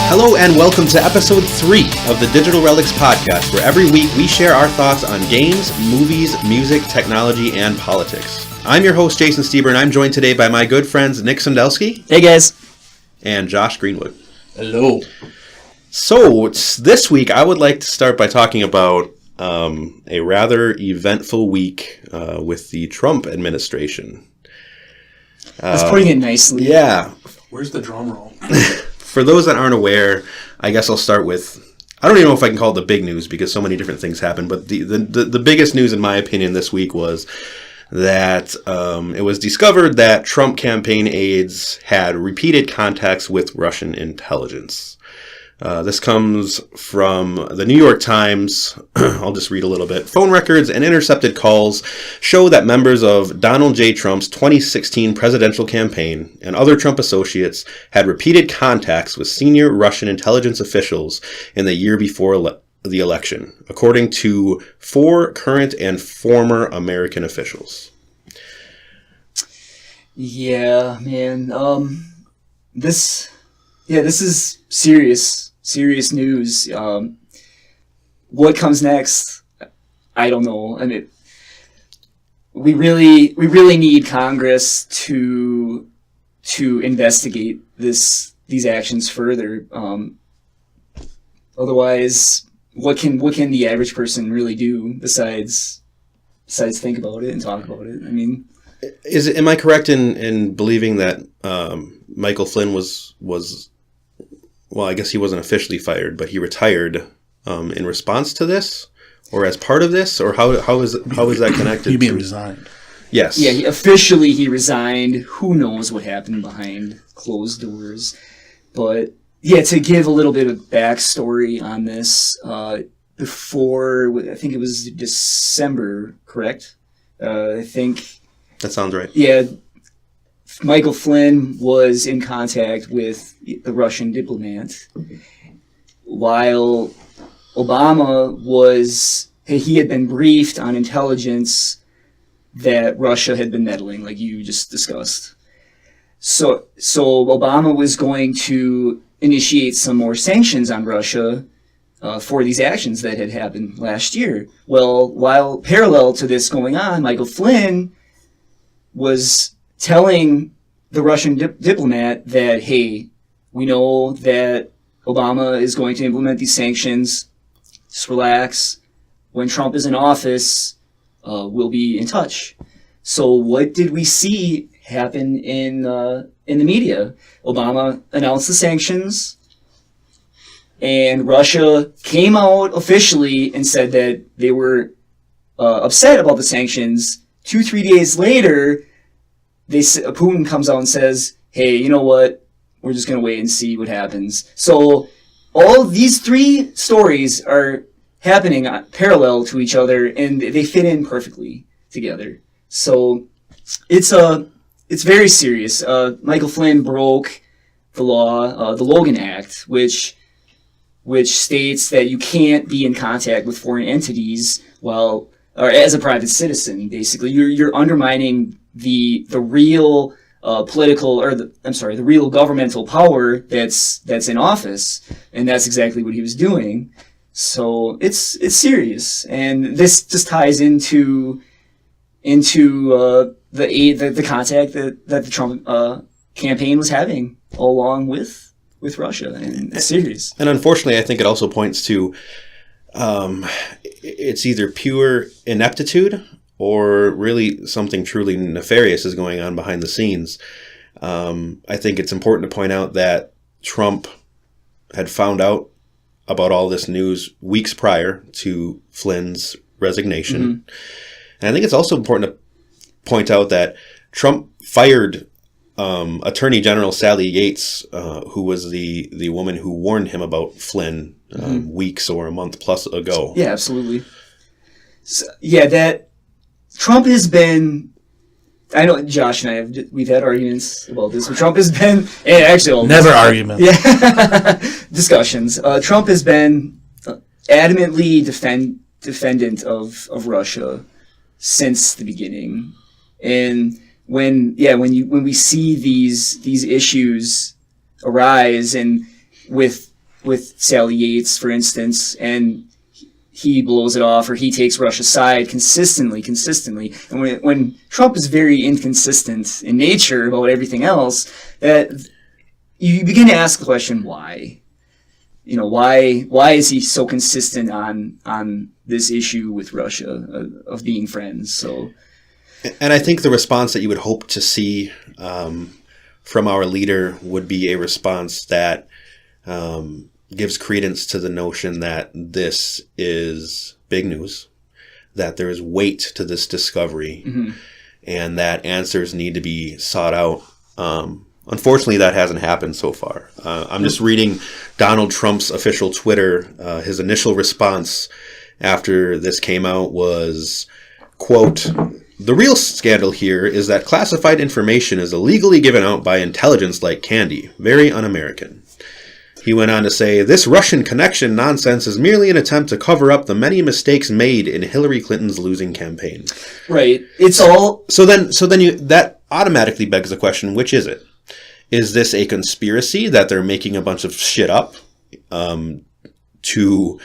Hello and welcome to episode 3 of the Digital Relics podcast, where every week we share our thoughts on games, movies, music, technology, and politics. I'm your host, Jason Stieber, and I'm joined today by my good friends Nick Sandelsky. Hey guys. And Josh Greenwood. Hello. So, this week I would like to start by talking about a rather eventful week with the Trump administration. That's putting it nicely. Yeah. Where's the drum roll? For those that aren't aware, I guess I'll start with, I don't even know if I can call it the big news because so many different things happened, but the biggest news in my opinion this week was that it was discovered that Trump campaign aides had repeated contacts with Russian intelligence. This comes from the New York Times. I'll just read a little bit. Phone records and intercepted calls show that members of Donald J. Trump's 2016 presidential campaign and other Trump associates had repeated contacts with senior Russian intelligence officials in the year before the election, according to 4 current and former American officials. Yeah, man. This is serious news. What comes next? I don't know. I mean, we really need Congress to investigate these actions further. Otherwise, what can the average person really do besides think about it and talk about it? I mean, am I correct in believing that Michael Flynn was well, I guess he wasn't officially fired, but he retired in response to this, or as part of this, or how is that connected? You mean resigned? Yes. Yeah, he resigned. Who knows what happened behind closed doors? But yeah, to give a little bit of backstory on this, before I think it was December, correct? I think that sounds right. Yeah. Michael Flynn was in contact with the Russian diplomat, while Obama he had been briefed on intelligence that Russia had been meddling, like you just discussed. So Obama was going to initiate some more sanctions on Russia for these actions that had happened last year. Well, while parallel to this going on, Michael Flynn was telling the Russian diplomat that, hey, we know that Obama is going to implement these sanctions. Just relax. When Trump is in office, we'll be in touch. So what did we see happen in the media? Obama announced the sanctions, and Russia came out officially and said that they were upset about the sanctions. 2-3 days later, Putin comes out and says, hey, you know what? We're just going to wait and see what happens. So all of these 3 stories are happening parallel to each other, and they fit in perfectly together. So it's very serious. Michael Flynn broke the law, the Logan Act, which states that you can't be in contact with foreign entities or as a private citizen. Basically, you're undermining the real the real governmental power that's in office, and that's exactly what he was doing. So it's serious, and this just ties into the contact that the Trump campaign was having all along with Russia, and it's serious. And unfortunately, I think it also points to it's either pure ineptitude or really something truly nefarious is going on behind the scenes. I think it's important to point out that Trump had found out about all this news weeks prior to Flynn's resignation. Mm-hmm. And I think it's also important to point out that Trump fired Attorney General Sally Yates, who was the woman who warned him about Flynn weeks or a month plus ago. Yeah, absolutely. So, that Trump has been, I know Josh and we've had arguments about this, but Trump has been, never arguments. Yeah, discussions. Trump has been adamantly defendant of Russia since the beginning. And when we see these issues arise, and with Sally Yates, for instance, and he blows it off, or he takes Russia's side consistently. And when Trump is very inconsistent in nature about everything else, that you begin to ask the question, why? Why is he so consistent on this issue with Russia of being friends? So, and I think the response that you would hope to see from our leader would be a response that gives credence to the notion that this is big news, that there is weight to this discovery, and that answers need to be sought out. Unfortunately, that hasn't happened so far. I'm just reading Donald Trump's official Twitter. His initial response after this came out was, quote, "The real scandal here is that classified information is illegally given out by intelligence like candy. Very un-American." He went on to say, "This Russian connection nonsense is merely an attempt to cover up the many mistakes made in Hillary Clinton's losing campaign." Right. It's all... So then that automatically begs the question, which is it? Is this a conspiracy that they're making a bunch of shit up to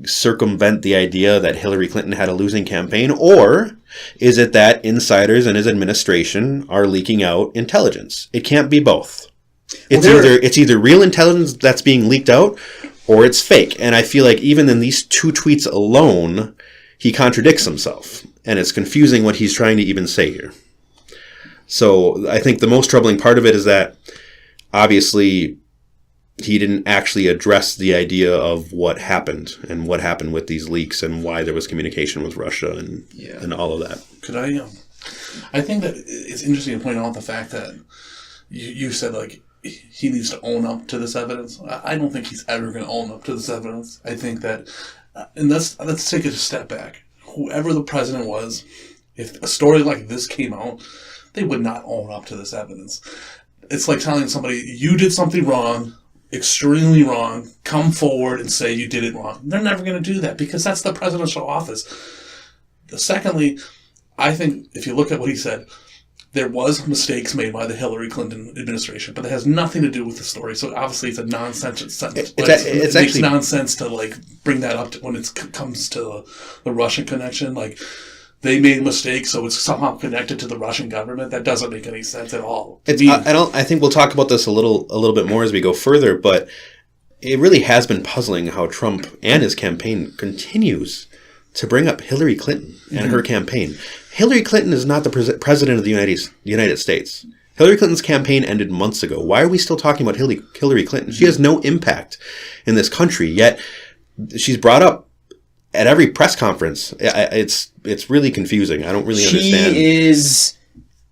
circumvent the idea that Hillary Clinton had a losing campaign? Or is it that insiders in his administration are leaking out intelligence? It can't be both. It's either real intelligence that's being leaked out, or it's fake. And I feel like even in these two tweets alone, he contradicts himself. And it's confusing what he's trying to even say here. So I think the most troubling part of it is that obviously he didn't actually address the idea of what happened and what happened with these leaks and why there was communication with Russia and all of that. Could I think that it's interesting to point out the fact that you said, like, he needs to own up to this evidence. I don't think he's ever going to own up to this evidence. I think that, and let's take it a step back. Whoever the president was, if a story like this came out, they would not own up to this evidence. It's like telling somebody, you did something wrong, extremely wrong, come forward and say you did it wrong. They're never going to do that because that's the presidential office. Secondly, I think if you look at what he said, there was mistakes made by the Hillary Clinton administration, but it has nothing to do with the story. So obviously it's a nonsense sentence. It makes nonsense to like bring that up when it comes to the Russian connection. Like, they made mistakes, so it's somehow connected to the Russian government. That doesn't make any sense at all. I think we'll talk about this a little bit more as we go further, but it really has been puzzling how Trump and his campaign continues to bring up Hillary Clinton and her campaign. Hillary Clinton is not the president of the United States. Hillary Clinton's campaign ended months ago. Why are we still talking about Hillary Clinton? She has no impact in this country, yet she's brought up at every press conference. It's really confusing. I don't really understand. She is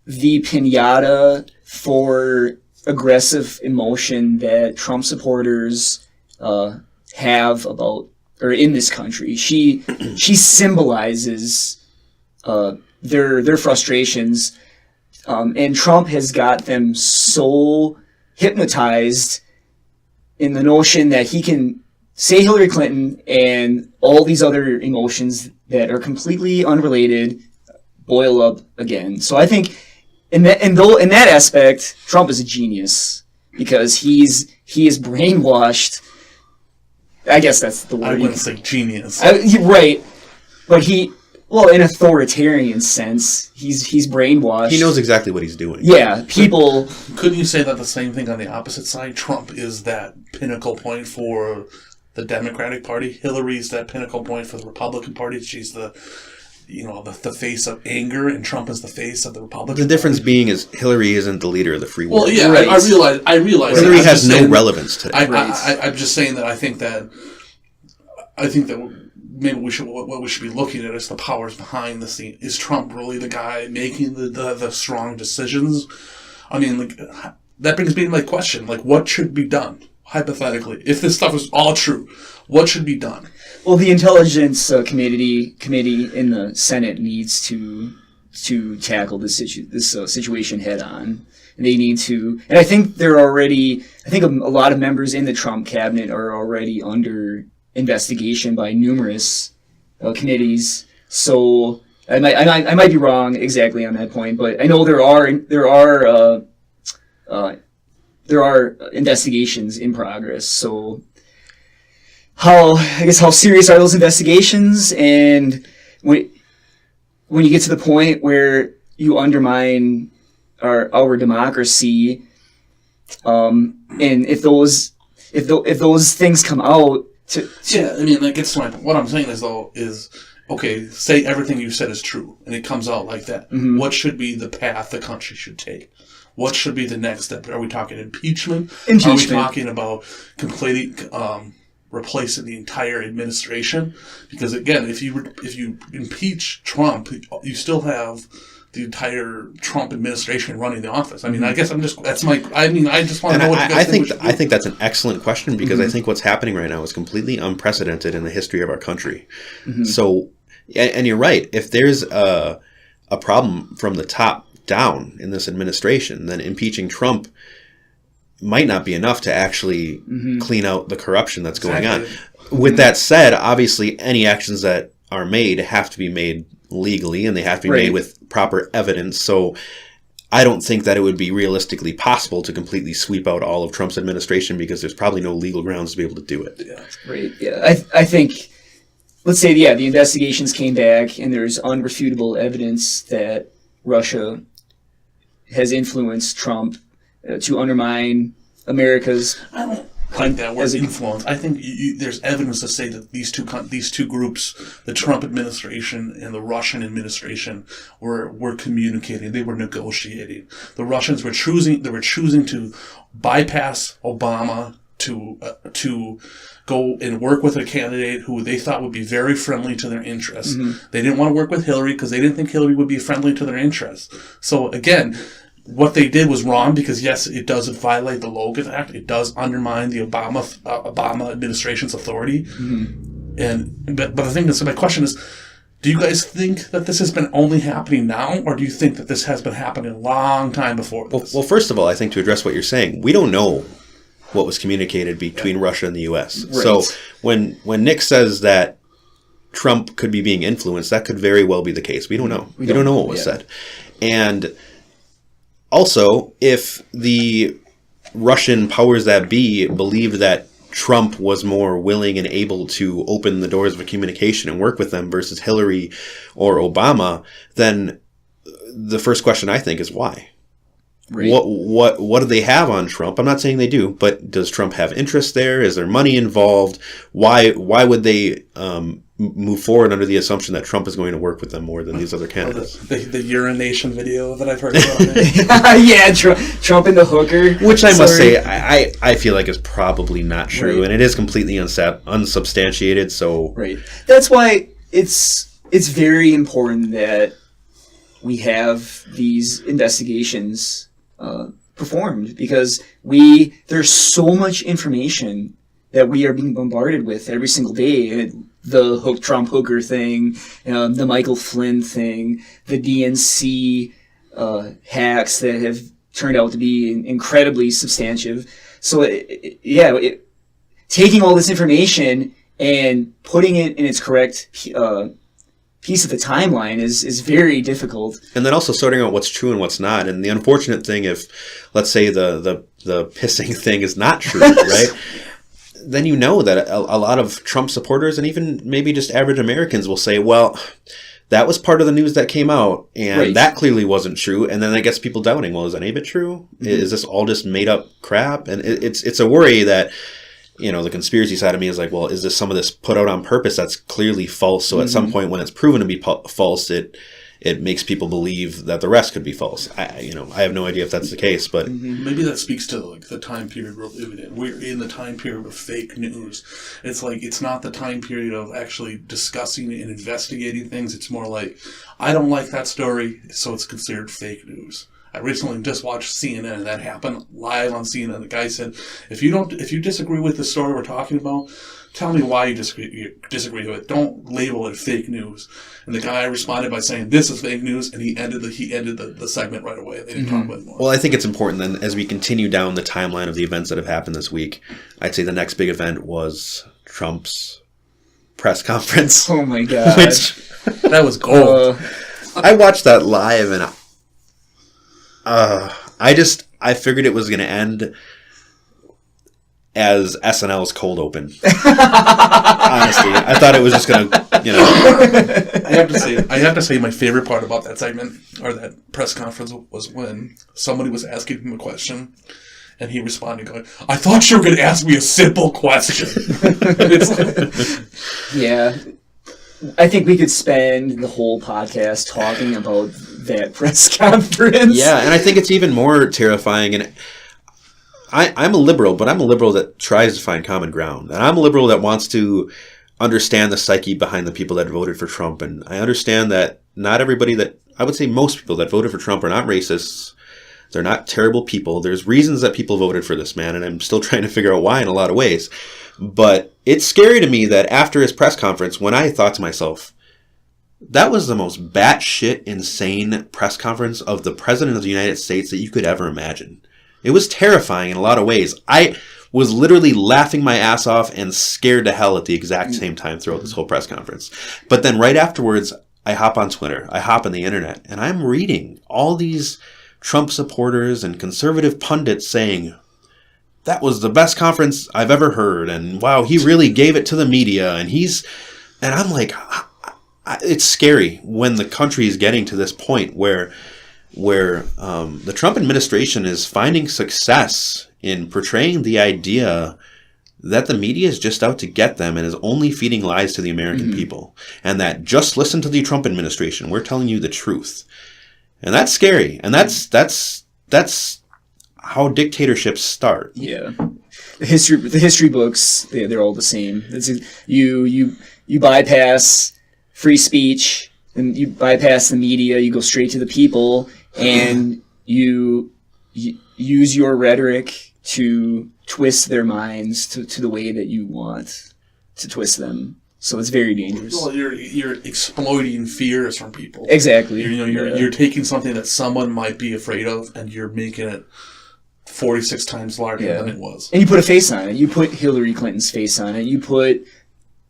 the piñata for aggressive emotion that Trump supporters have about, or in this country. She symbolizes their frustrations, and Trump has got them so hypnotized in the notion that he can say Hillary Clinton and all these other emotions that are completely unrelated boil up again. So I think in that aspect, Trump is a genius because he is brainwashed. I guess that's the word. I wouldn't say genius. Right, but in authoritarian sense, he's brainwashed. He knows exactly what he's doing. Yeah, people. Couldn't you say that the same thing on the opposite side? Trump is that pinnacle point for the Democratic Party. Hillary's that pinnacle point for the Republican Party. She's the face of anger, and Trump is the face of the Republican The difference Party. being is Hillary isn't the leader of the free world. Well, yeah, right. I realize. Hillary has no relevance today. I'm just saying that I think that maybe what we should be looking at is the powers behind the scene. Is Trump really the guy making the strong decisions? I mean, like, that brings me to my question: like, what should be done hypothetically if this stuff is all true? What should be done? Well, the Intelligence Committee in the Senate needs to tackle this situation head on. And they need to, and I think a lot of members in the Trump cabinet are already under investigation by numerous committees. So I might be wrong exactly on that point, but I know there are investigations in progress. So how serious are those investigations, and when you get to the point where you undermine our democracy, and if those things come out yeah, I mean, that gets to my point. What I'm saying is okay, say everything you said is true, and it comes out like that. Mm-hmm. What should be the path the country should take? What should be the next step? Are we talking impeachment? Are we talking about completely replacing the entire administration? Because again, if you impeach Trump, you still have the entire Trump administration running the office. I mean, I guess I just want to know what you guys think. I think that's an excellent question, because I think what's happening right now is completely unprecedented in the history of our country. Mm-hmm. So, and you're right. If there's a problem from the top down in this administration, then impeaching Trump might not be enough to actually clean out the corruption that's going on. With that said, obviously, any actions that are made have to be made legally, and they have to be made with proper evidence. So I don't think that it would be realistically possible to completely sweep out all of Trump's administration, because there's probably no legal grounds to be able to do it. Yeah, right. Yeah, I think, let's say, the investigations came back and there's unrefutable evidence that Russia has influenced Trump to undermine America's. I don't like that word influence. I think there's evidence to say that these two groups, the Trump administration and the Russian administration, were communicating. They were negotiating. The Russians were choosing to bypass Obama to go and work with a candidate who they thought would be very friendly to their interests. Mm-hmm. They didn't want to work with Hillary because they didn't think Hillary would be friendly to their interests. So again, what they did was wrong, because yes, it does violate the Logan Act. It does undermine the Obama administration's authority. Mm-hmm. But the thing is, my question is, do you guys think that this has been only happening now, or do you think that this has been happening a long time before this? Well, first of all, I think to address what you're saying, we don't know what was communicated between Russia and the U.S. Right. So when Nick says that Trump could be being influenced, that could very well be the case. We don't know. We don't know what was said. And also, if the Russian powers that be believed that Trump was more willing and able to open the doors of communication and work with them versus Hillary or Obama, then the first question I think is why? Right. What do they have on Trump? I'm not saying they do, but does Trump have interest there? Is there money involved? Why would they move forward under the assumption that Trump is going to work with them more than these other candidates? The urination video that I've heard about. Yeah, Trump and the hooker. Which I must say, I feel like is probably not true, right. And it is completely unsubstantiated. So right, that's why it's very important that we have these investigations performed, because there's so much information that we are being bombarded with every single day. The Trump hooker thing, the Michael Flynn thing, the DNC hacks that have turned out to be incredibly substantive. So, taking all this information and putting it in its correct piece of the timeline is very difficult. And then also sorting out what's true and what's not. And the unfortunate thing, if, let's say, the pissing thing is not true, right? Then you know that a lot of Trump supporters and even maybe just average Americans will say, well, that was part of the news that came out, and that clearly wasn't true. And then that gets people doubting, well, is any of it true? Mm-hmm. Is this all just made up crap? And it's a worry that, the conspiracy side of me is like, well, is this some of this put out on purpose that's clearly false? So at some point when it's proven to be false, it makes people believe that the rest could be false. I have no idea if that's the case, but maybe that speaks to the time period we're living in. We're in the time period of fake news. It's like it's not the time period of actually discussing and investigating things. It's more like, I don't like that story, so it's considered fake news. I recently just watched CNN, and that happened live on CNN. The guy said, if you disagree with the story we're talking about, tell me why you disagree with it. Don't label it fake news. And the guy responded by saying, this is fake news, and he ended the segment right away. They didn't talk about it anymore. Well, I think it's important then, as we continue down the timeline of the events that have happened this week, I'd say the next big event was Trump's press conference. Oh my God. That was gold. I watched that live, and I figured it was going to end. as SNL's Cold Open. Honestly, I thought it was just going to, I have to say my favorite part about that segment, or that press conference, was when somebody was asking him a question, and he responded going, "I thought you were going to ask me a simple question." Yeah. I think we could spend the whole podcast talking about that press conference. Yeah, and I think it's even more terrifying. And I'm a liberal, but I'm a liberal that tries to find common ground. And I'm a liberal that wants to understand the psyche behind the people that voted for Trump. And I understand that not everybody I would say most people that voted for Trump are not racists. They're not terrible people. There's reasons that people voted for this man, and I'm still trying to figure out why in a lot of ways. But it's scary to me that after his press conference, when I thought to myself, that was the most batshit insane press conference of the President of the United States that you could ever imagine. It was terrifying in a lot of ways. I was literally laughing my ass off and scared to hell at the exact same time throughout this whole press conference. But then right afterwards, I hop on Twitter, I hop on the internet, and I'm reading all these Trump supporters and conservative pundits saying, that was the best conference I've ever heard, and wow, he really gave it to the media, and I'm like, it's scary when the country is getting to this point where the Trump administration is finding success in portraying the idea that the media is just out to get them and is only feeding lies to the American people, and that just listen to the Trump administration, we're telling you the truth. And that's scary, and that's how dictatorships start. Yeah, the history books, they're all the same. You bypass free speech, and you bypass the media. You go straight to the people, and you use your rhetoric to twist their minds to the way that you want to twist them. So it's very dangerous. Well, you're exploiting fears from people. Exactly. You're taking something that someone might be afraid of, and you're making it 46 times larger than it was. And you put a face on it. You put Hillary Clinton's face on it. You put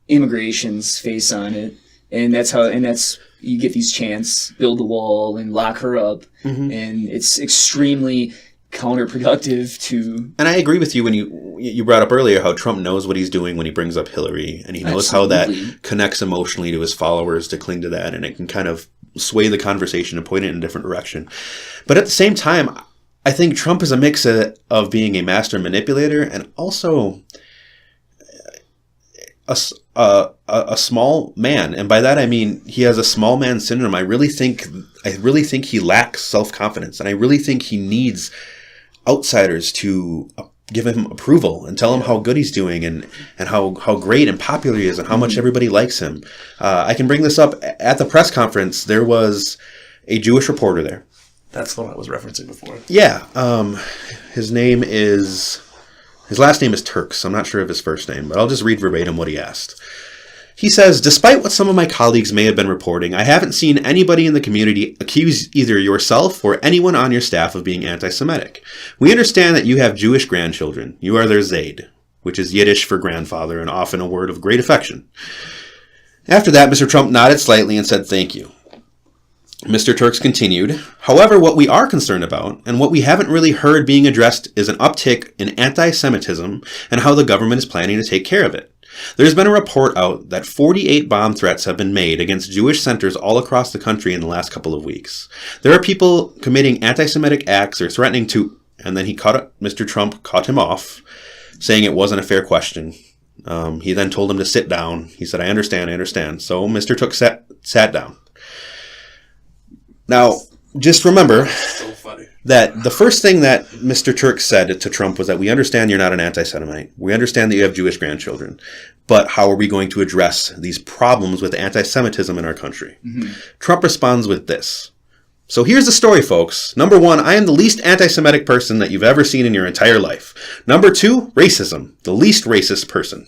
immigration's face on it. And that's you get these chants, build the wall and lock her up. Mm-hmm. And it's extremely counterproductive to... And I agree with you when you brought up earlier how Trump knows what he's doing when he brings up Hillary, and he knows how that connects emotionally to his followers to cling to that, and it can kind of sway the conversation and point it in a different direction. But at the same time, I think Trump is a mix of being a master manipulator and also a small man, and by that I mean he has a small man syndrome. I really think he lacks self-confidence, and I really think he needs outsiders to give him approval and tell him how good he's doing and how great and popular he is and how much everybody likes him. I can bring this up. At the press conference, there was a Jewish reporter there. That's what I was referencing before. Yeah. His last name is Turks. I'm not sure of his first name, but I'll just read verbatim what he asked. He says, "Despite what some of my colleagues may have been reporting, I haven't seen anybody in the community accuse either yourself or anyone on your staff of being anti-Semitic. We understand that you have Jewish grandchildren. You are their Zayd," which is Yiddish for grandfather and often a word of great affection. After that, Mr. Trump nodded slightly and said thank you. Mr. Turks continued, "However, what we are concerned about, and what we haven't really heard being addressed, is an uptick in anti-Semitism and how the government is planning to take care of it. There's been a report out that 48 bomb threats have been made against Jewish centers all across the country in the last couple of weeks. There are people committing anti-Semitic acts or threatening to..." And then Mr. Trump cut him off, saying it wasn't a fair question. He then told him to sit down. He said, I understand. So Mr. Turks sat down. Now, just remember that the first thing that Mr. Turks said to Trump was that we understand you're not an anti-Semite. We understand that you have Jewish grandchildren. But how are we going to address these problems with anti-Semitism in our country? Mm-hmm. Trump responds with this. So here's the story, folks. Number one, I am the least anti-Semitic person that you've ever seen in your entire life. Number two, racism. The least racist person.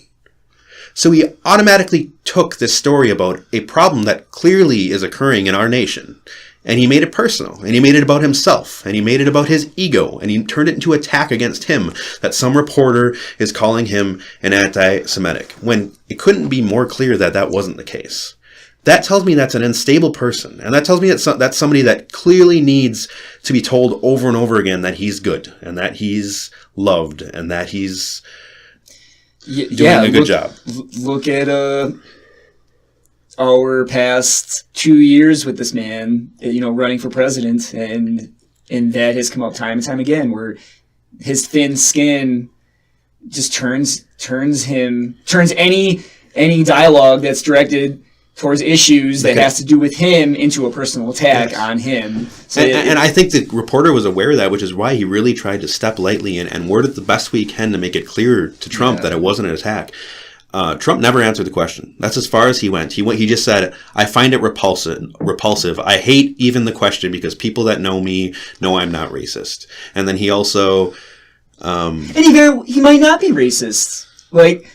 So he automatically took this story about a problem that clearly is occurring in our nation, and he made it personal, and he made it about himself, and he made it about his ego, and he turned it into an attack against him, that some reporter is calling him an anti-Semitic, when it couldn't be more clear that that wasn't the case. That tells me that's an unstable person, and that tells me that's somebody that clearly needs to be told over and over again that he's good, and that he's loved, and that he's doing a good job. Look at our past 2 years with this man, running for president, and that has come up time and time again, where his thin skin just turns any dialogue that's directed towards issues that has to do with him into a personal attack on him. So and I think the reporter was aware of that, which is why he really tried to step lightly and word it the best way he can to make it clear to Trump that it wasn't an attack. Trump never answered the question. That's as far as he went. He just said, "I find it repulsive. I hate even the question because people that know me know I'm not racist." And then he also, and he might not be racist. Like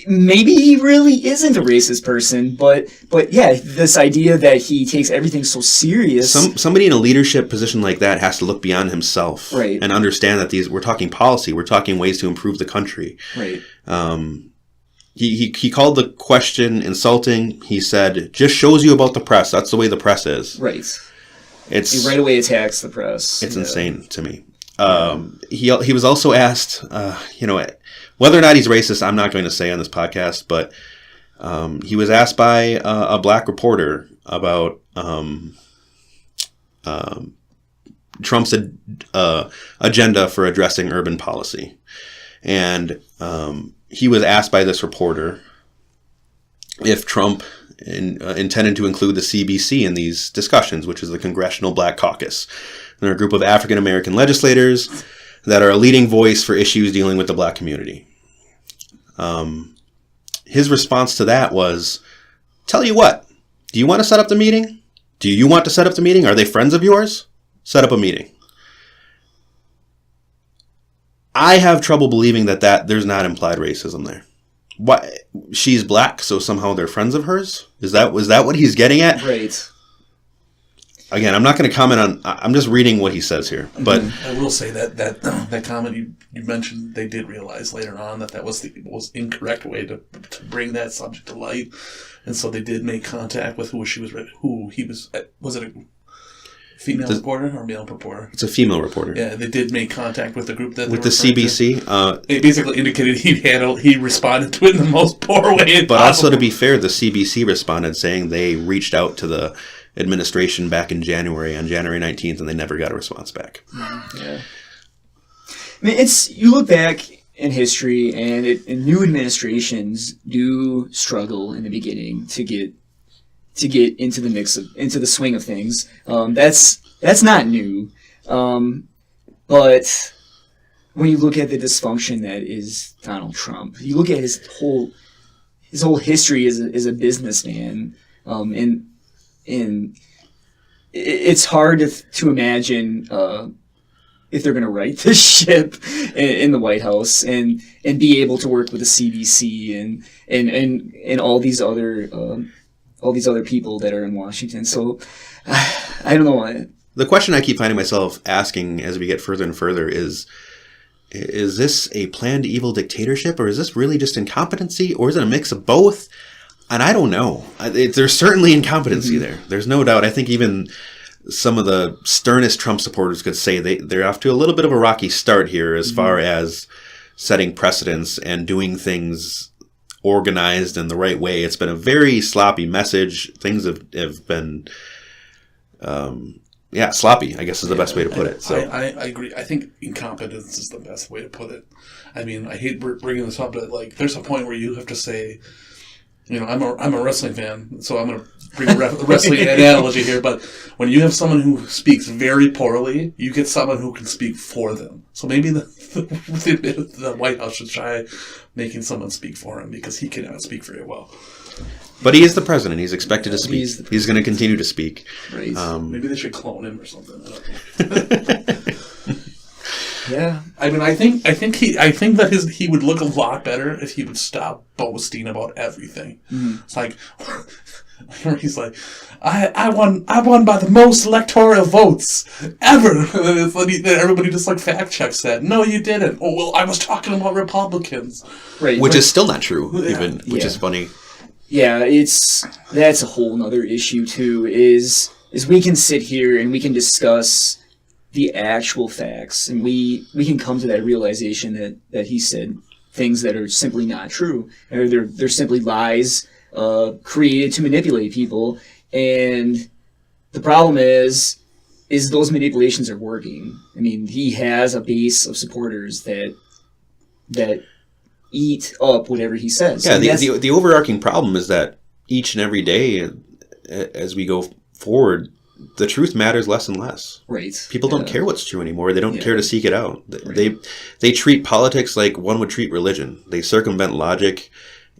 maybe he really isn't a racist person, but this idea that he takes everything so serious. Somebody in a leadership position like that has to look beyond himself, right, and understand that we're talking policy, we're talking ways to improve the country, right. He called the question insulting. He said, "Just shows you about the press. That's the way the press is." Right. He right away attacks the press. It's insane to me. He was also asked, whether or not he's racist. I'm not going to say on this podcast, but he was asked by a black reporter about Trump's agenda for addressing urban policy, and he was asked by this reporter if Trump intended to include the CBC in these discussions, which is the Congressional Black Caucus. They're a group of African American legislators that are a leading voice for issues dealing with the black community. His response to that was, "Tell you what, do you want to set up the meeting? Do you want to set up the meeting? Are they friends of yours? Set up a meeting." I have trouble believing that there's not implied racism there. Why? She's black, so somehow they're friends of hers? Was that what he's getting at? Right. Again, I'm not going to comment on. I'm just reading what he says here. But I will say that comment you mentioned, they did realize later on that was the most incorrect way to bring that subject to light, and so they did make contact with who he was. Was it a female reporter or male reporter? It's a female reporter. Yeah, they did make contact with the group that with the CBC. It basically indicated he responded to it in the most poor way but possible. Also, to be fair, the CBC responded saying they reached out to the administration back in January, on January 19th, and they never got a response back. Yeah. I mean, you look back in history, and new administrations do struggle in the beginning to get into the into the swing of things. That's not new. But when you look at the dysfunction that is Donald Trump, you look at his whole history as a businessman, and it's hard to imagine if they're going to right this ship in the White House and be able to work with the CBC and all these other people that are in Washington. So I don't know. The question I keep finding myself asking as we get further and further is this a planned evil dictatorship, or is this really just incompetency, or is it a mix of both? And I don't know. There's certainly incompetency there. There's no doubt. I think even some of the sternest Trump supporters could say they're off to a little bit of a rocky start here as far as setting precedents and doing things organized in the right way. It's been a very sloppy message. Things have been, sloppy, I guess is the best way to put it. So I agree. I think incompetence is the best way to put it. I mean, I hate bringing this up, but there's a point where you have to say, I'm a wrestling fan, so I'm going to bring a wrestling analogy here. But when you have someone who speaks very poorly, you get someone who can speak for them. So maybe the White House should try making someone speak for him, because he cannot speak very well. But he is the president. He's expected to speak. He's going to continue to speak. Right. Maybe they should clone him or something. Yeah. I mean, I think that he would look a lot better if he would stop boasting about everything. It's like he's like, I won by the most electoral votes ever. And everybody just fact checks that. No, you didn't. Oh well, I was talking about Republicans. Right. Which is still not true. Which is funny. Yeah, that's a whole nother issue too. Is we can sit here and we can discuss the actual facts, and we can come to that realization that he said things that are simply not true, or they're simply lies created to manipulate people. And the problem is those manipulations are working. I mean, he has a base of supporters that eat up whatever he says. Yeah, the overarching problem is that each and every day, as we go forward, the truth matters less and less. Right. People don't care what's true anymore. They don't care to seek it out. They treat politics like one would treat religion. They circumvent logic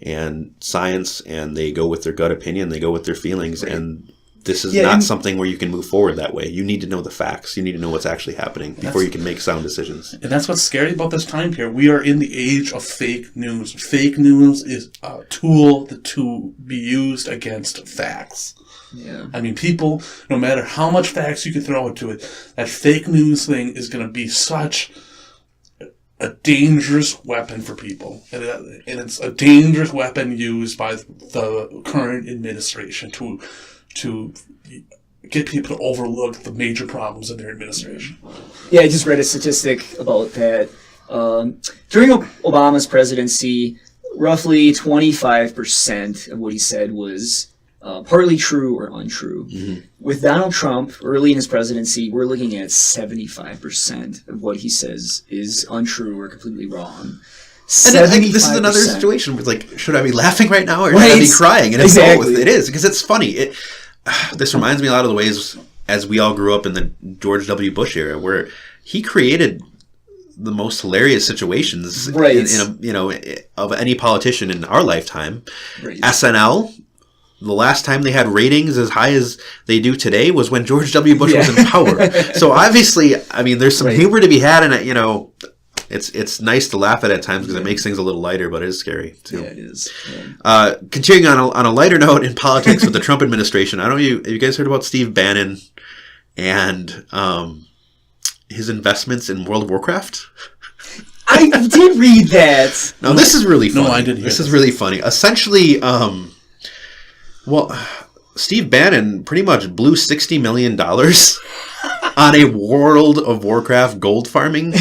and science, and they go with their gut opinion. They go with their feelings, and this is not something where you can move forward that way. You need to know the facts. You need to know what's actually happening before you can make sound decisions. And that's what's scary about this time period. We are in the age of fake news. Fake news is a tool to be used against facts. Yeah. I mean, people, no matter how much facts you can throw into it, that fake news thing is going to be such a dangerous weapon for people. And it's a dangerous weapon used by the current administration to get people to overlook the major problems in their administration. Yeah, I just read a statistic about that. During Obama's presidency, roughly 25% of what he said was partly true or untrue. Mm-hmm. With Donald Trump, early in his presidency, we're looking at 75% of what he says is untrue or completely wrong. And this is another situation where, like, should I be laughing right now or should I be crying? And it's both. It is, because it's funny. This reminds me a lot of the ways as we all grew up in the George W. Bush era, where he created the most hilarious situations of any politician in our lifetime. Right. SNL, the last time they had ratings as high as they do today was when George W. Bush was in power. So obviously, I mean, there's some humor to be had in it. It's nice to laugh at times because it makes things a little lighter, but it is scary too. Yeah, it is. Yeah. Continuing on a lighter note in politics with the Trump administration, have you guys heard about Steve Bannon and his investments in World of Warcraft? I did read that. No, this is really funny. No, I didn't hear this. Is really funny. Essentially, Steve Bannon pretty much blew $60 million on a World of Warcraft gold farming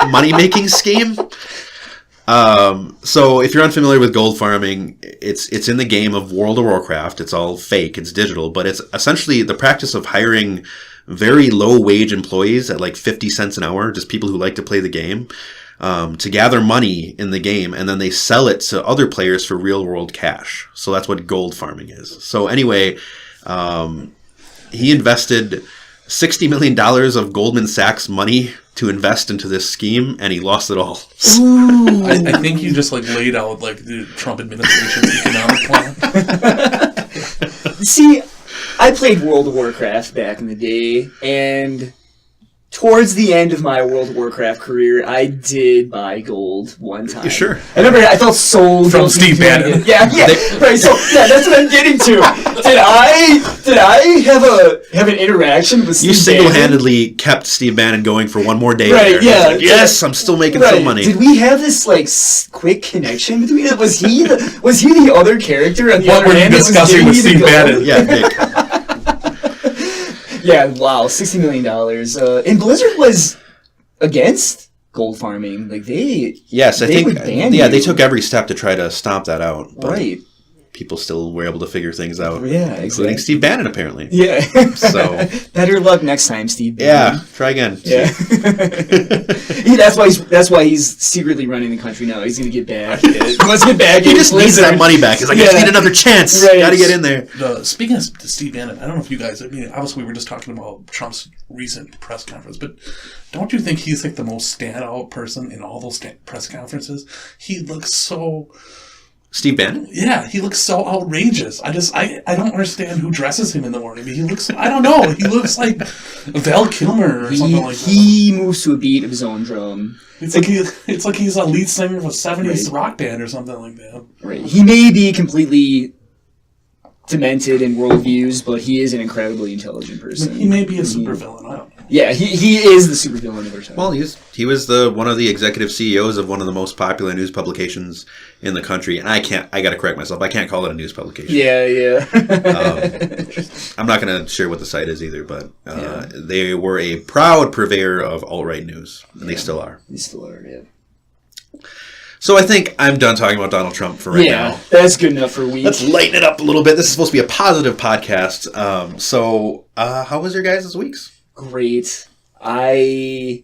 money-making scheme. So if you're unfamiliar with gold farming, it's in the game of World of Warcraft. It's all fake. It's digital. But it's essentially the practice of hiring very low-wage employees at like 50 cents an hour, just people who like to play the game, to gather money in the game, and then they sell it to other players for real-world cash. So that's what gold farming is. So anyway, he invested $60 million of Goldman Sachs money to invest into this scheme, and he lost it all. I think you just laid out the Trump administration's economic plan. See, I played World of Warcraft back in the day, and towards the end of my World of Warcraft career, I did buy gold one time. Sure. I remember I felt so from Steve Bannon. Yeah, right. So that's what I'm getting to. Did I have an interaction with Steve You single-handedly kept Steve Bannon going for one more day. Right. There. Yeah. Yes, I'm still making some money. Did we have this quick connection between it? Was he the other character on the what other were end? you discussing with Steve Bannon? Yeah, Nick. Yeah, wow, $60 million. And Blizzard was against gold farming. They took every step to try to stomp that out. But right. People still were able to figure things out. Yeah, including Steve Bannon, apparently. Yeah. So better luck next time, Steve Bannon. Yeah, try again. Yeah. That's why he's secretly running the country now. He's gonna get back. He wants to get back. He just needs that money back. He's like, I just need another chance. Right. Got to get in there. Speaking of Steve Bannon, I don't know if you guys. I mean, obviously we were just talking about Trump's recent press conference, but don't you think he's the most standout person in all those press conferences? He looks so. Steve Bannon? Yeah, he looks so outrageous. I don't understand who dresses him in the morning. But he looks, I don't know, he looks like Val Kilmer or something like that. He moves to a beat of his own drum. It's like he's a lead singer of a 70s rock band or something like that. Right. He may be completely demented in worldviews, but he is an incredibly intelligent person. He may be a supervillain, I don't know. Yeah, he is the supervillain of our time. Well, he was one of the executive CEOs of one of the most popular news publications in the country, and I got to correct myself. I can't call it a news publication. Yeah. I'm not going to share what the site is either, but they were a proud purveyor of alt-right news, and they still are. They still are, yeah. So I think I'm done talking about Donald Trump for right now. Yeah, that's good enough for a week. Let's lighten it up a little bit. This is supposed to be a positive podcast. How was your guys' weeks? Great. I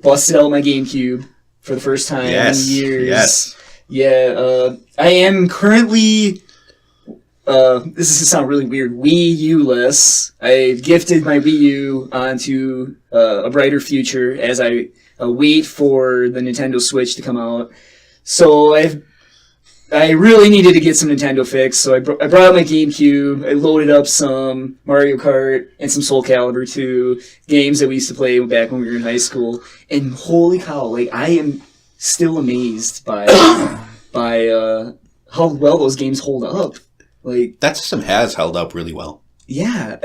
busted out my GameCube for the first time in years. Yes. Yeah, I am currently... this is going to sound really weird. Wii U-less. I gifted my Wii U onto a brighter future as I wait for the Nintendo Switch to come out. So I really needed to get some Nintendo fix. So I brought out my GameCube. I loaded up some Mario Kart and some Soul Calibur 2 games that we used to play back when we were in high school. And holy cow, like I am still amazed by how well those games hold up. Like that system has held up really well. Yeah,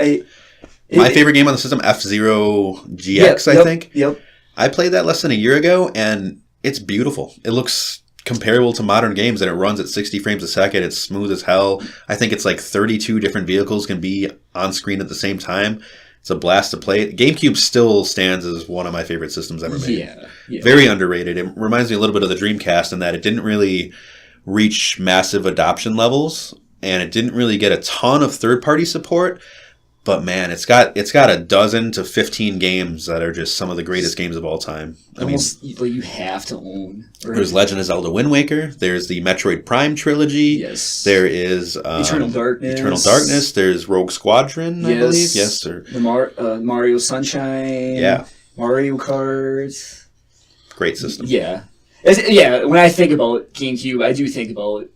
my favorite game on the system, F-Zero GX, I think. Yep. I played that less than a year ago, and it's beautiful. It looks comparable to modern games, and it runs at 60 frames a second. It's smooth as hell. I think it's like 32 different vehicles can be on screen at the same time. It's a blast to play. GameCube still stands as one of my favorite systems ever made. Yeah. Very underrated. It reminds me a little bit of the Dreamcast in that it didn't really reach massive adoption levels, and it didn't really get a ton of third-party support. But man, it's got a dozen to 15 games that are just some of the greatest games of all time. Almost like you have to own. There's Legend of Zelda Wind Waker. There's the Metroid Prime trilogy. Yes. There is Eternal Darkness. There's Rogue Squadron, I believe. Yes, sir. The Mario Sunshine. Yeah. Mario Kart. Great system. Yeah. When I think about GameCube, I do think about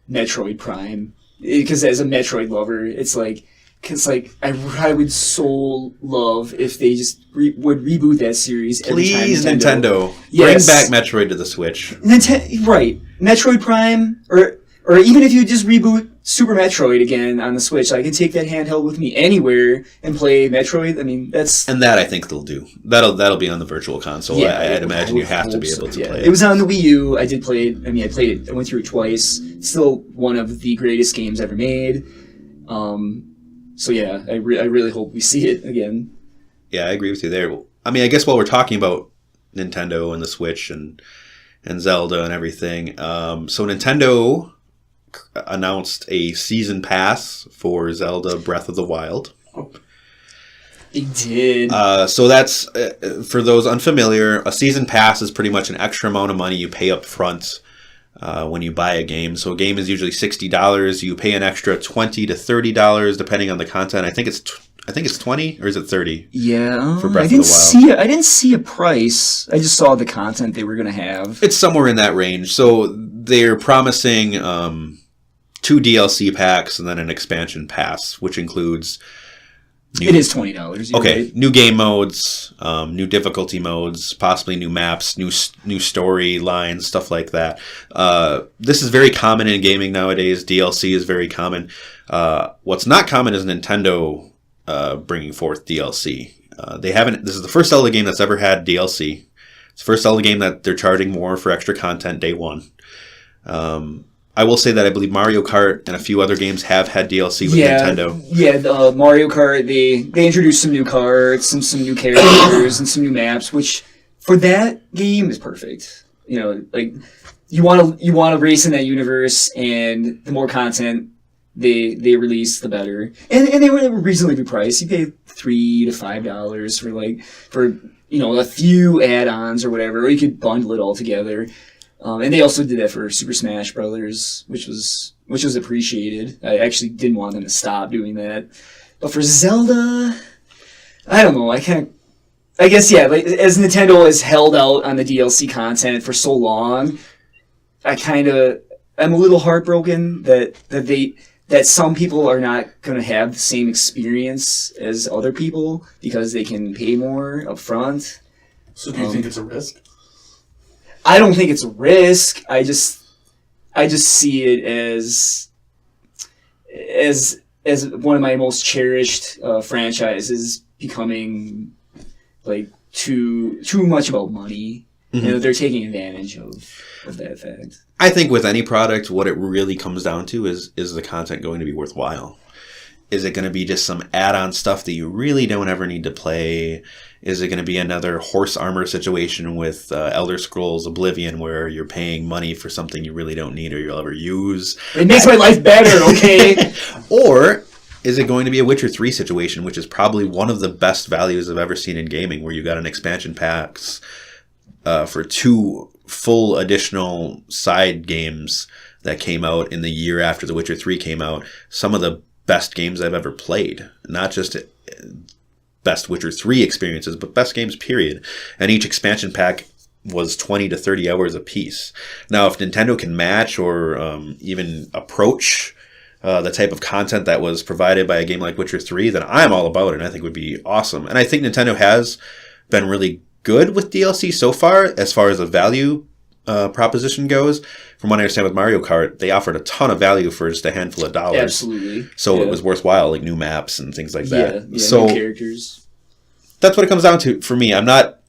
Metroid Prime. Because as a Metroid lover, it's like... Because, I would so love if they just would reboot that series every time. Please, Nintendo. Yes. Bring back Metroid to the Switch. Right. Metroid Prime, or even if you just reboot Super Metroid again on the Switch, I can take that handheld with me anywhere and play Metroid. I mean, that's... And that I think they'll do. That'll be on the Virtual Console. Yeah, I'd imagine you have to be able to play it. It was on the Wii U. I did play it. I played it. I went through it twice. It's still one of the greatest games ever made. So yeah, I really hope we see it again. Yeah, I agree with you there. I mean, I guess while we're talking about Nintendo and the Switch and Zelda and everything, so Nintendo announced a season pass for Zelda Breath of the Wild. They did. So that's, for those unfamiliar, a season pass is pretty much an extra amount of money you pay up front when you buy a game. So a game is usually $60. You pay an extra $20 to $30 depending on the content. I think it's 20 or is it 30? Yeah, for Breath of the Wild. I didn't see a price. I just saw the content they were going to have. It's somewhere in that range. So they're promising 2 DLC packs and then an expansion pass, which includes... It is $20. Okay, right? New game modes, new difficulty modes, possibly new maps, new story lines, stuff like that. This is very common in gaming nowadays. DLC is very common. What's not common is Nintendo bringing forth DLC. They haven't. This is the first Zelda game that's ever had DLC. It's the first Zelda game that they're charging more for extra content day one. I will say that I believe Mario Kart and a few other games have had DLC with Nintendo. Yeah, Mario Kart, they introduced some new carts and some new characters and some new maps, which for that game is perfect. You know, like you want to race in that universe, and the more content they release, the better. And they were reasonably priced. You pay $3 to $5 for a few add-ons or whatever, or you could bundle it all together. And they also did that for Super Smash Brothers, which was appreciated. I actually didn't want them to stop doing that. But for Zelda, I don't know. I guess as Nintendo has held out on the DLC content for so long, I'm a little heartbroken that some people are not going to have the same experience as other people because they can pay more up front. So do you think it's a risk? I don't think it's a risk. I just see it as one of my most cherished franchises becoming like too much about money. Mm-hmm. They're taking advantage of that fact. I think with any product, what it really comes down to is the content going to be worthwhile? Is it going to be just some add-on stuff that you really don't ever need to play? Is it going to be another horse armor situation with Elder Scrolls Oblivion where you're paying money for something you really don't need or you'll ever use? It makes my life better, okay? Or is it going to be a Witcher 3 situation, which is probably one of the best values I've ever seen in gaming, where you got an expansion packs for 2 full additional side games that came out in the year after The Witcher 3 came out. Some of the best games I've ever played. Not just best Witcher 3 experiences, but best games, period. And each expansion pack was 20 to 30 hours a piece. Now, if Nintendo can match or even approach the type of content that was provided by a game like Witcher 3, then I'm all about it, and I think it would be awesome. And I think Nintendo has been really good with DLC so far as a value proposition goes. From what I understand with Mario Kart, they offered a ton of value for just a handful of dollars. Absolutely. So it was worthwhile, like new maps and things like that. Yeah, so new characters. That's what it comes down to for me. I'm not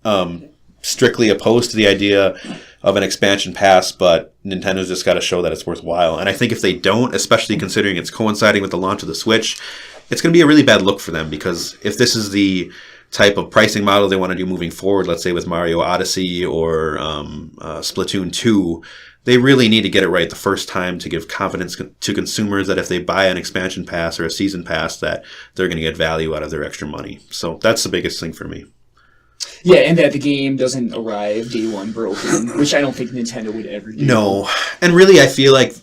strictly opposed to the idea of an expansion pass, but Nintendo's just got to show that it's worthwhile. And I think if they don't, especially considering it's coinciding with the launch of the Switch, it's going to be a really bad look for them, because if this is the type of pricing model they want to do moving forward, let's say with Mario Odyssey or Splatoon 2, they really need to get it right the first time to give confidence to consumers that if they buy an expansion pass or a season pass, that they're going to get value out of their extra money. So that's the biggest thing for me. Yeah, and that the game doesn't arrive day one broken, which I don't think Nintendo would ever do. No. And really, I feel like,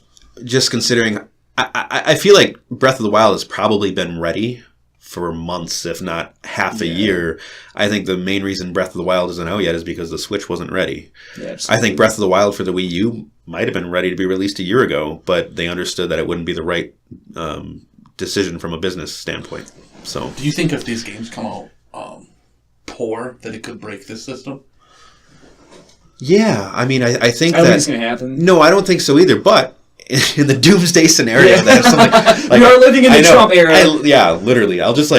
just considering, I feel like Breath of the Wild has probably been ready for months, if not half a year. I think the main reason Breath of the Wild isn't out yet is because the Switch wasn't ready. Yeah, I think Breath of the Wild for the Wii U might have been ready to be released a year ago, but they understood that it wouldn't be the right decision from a business standpoint. So, do you think if these games come out poor, that it could break this system? Yeah, I mean, I think I don't think it's going to happen. No, I don't think so either, but in the doomsday scenario, that if something, like, you are living in the Trump era. Yeah, literally. I'll just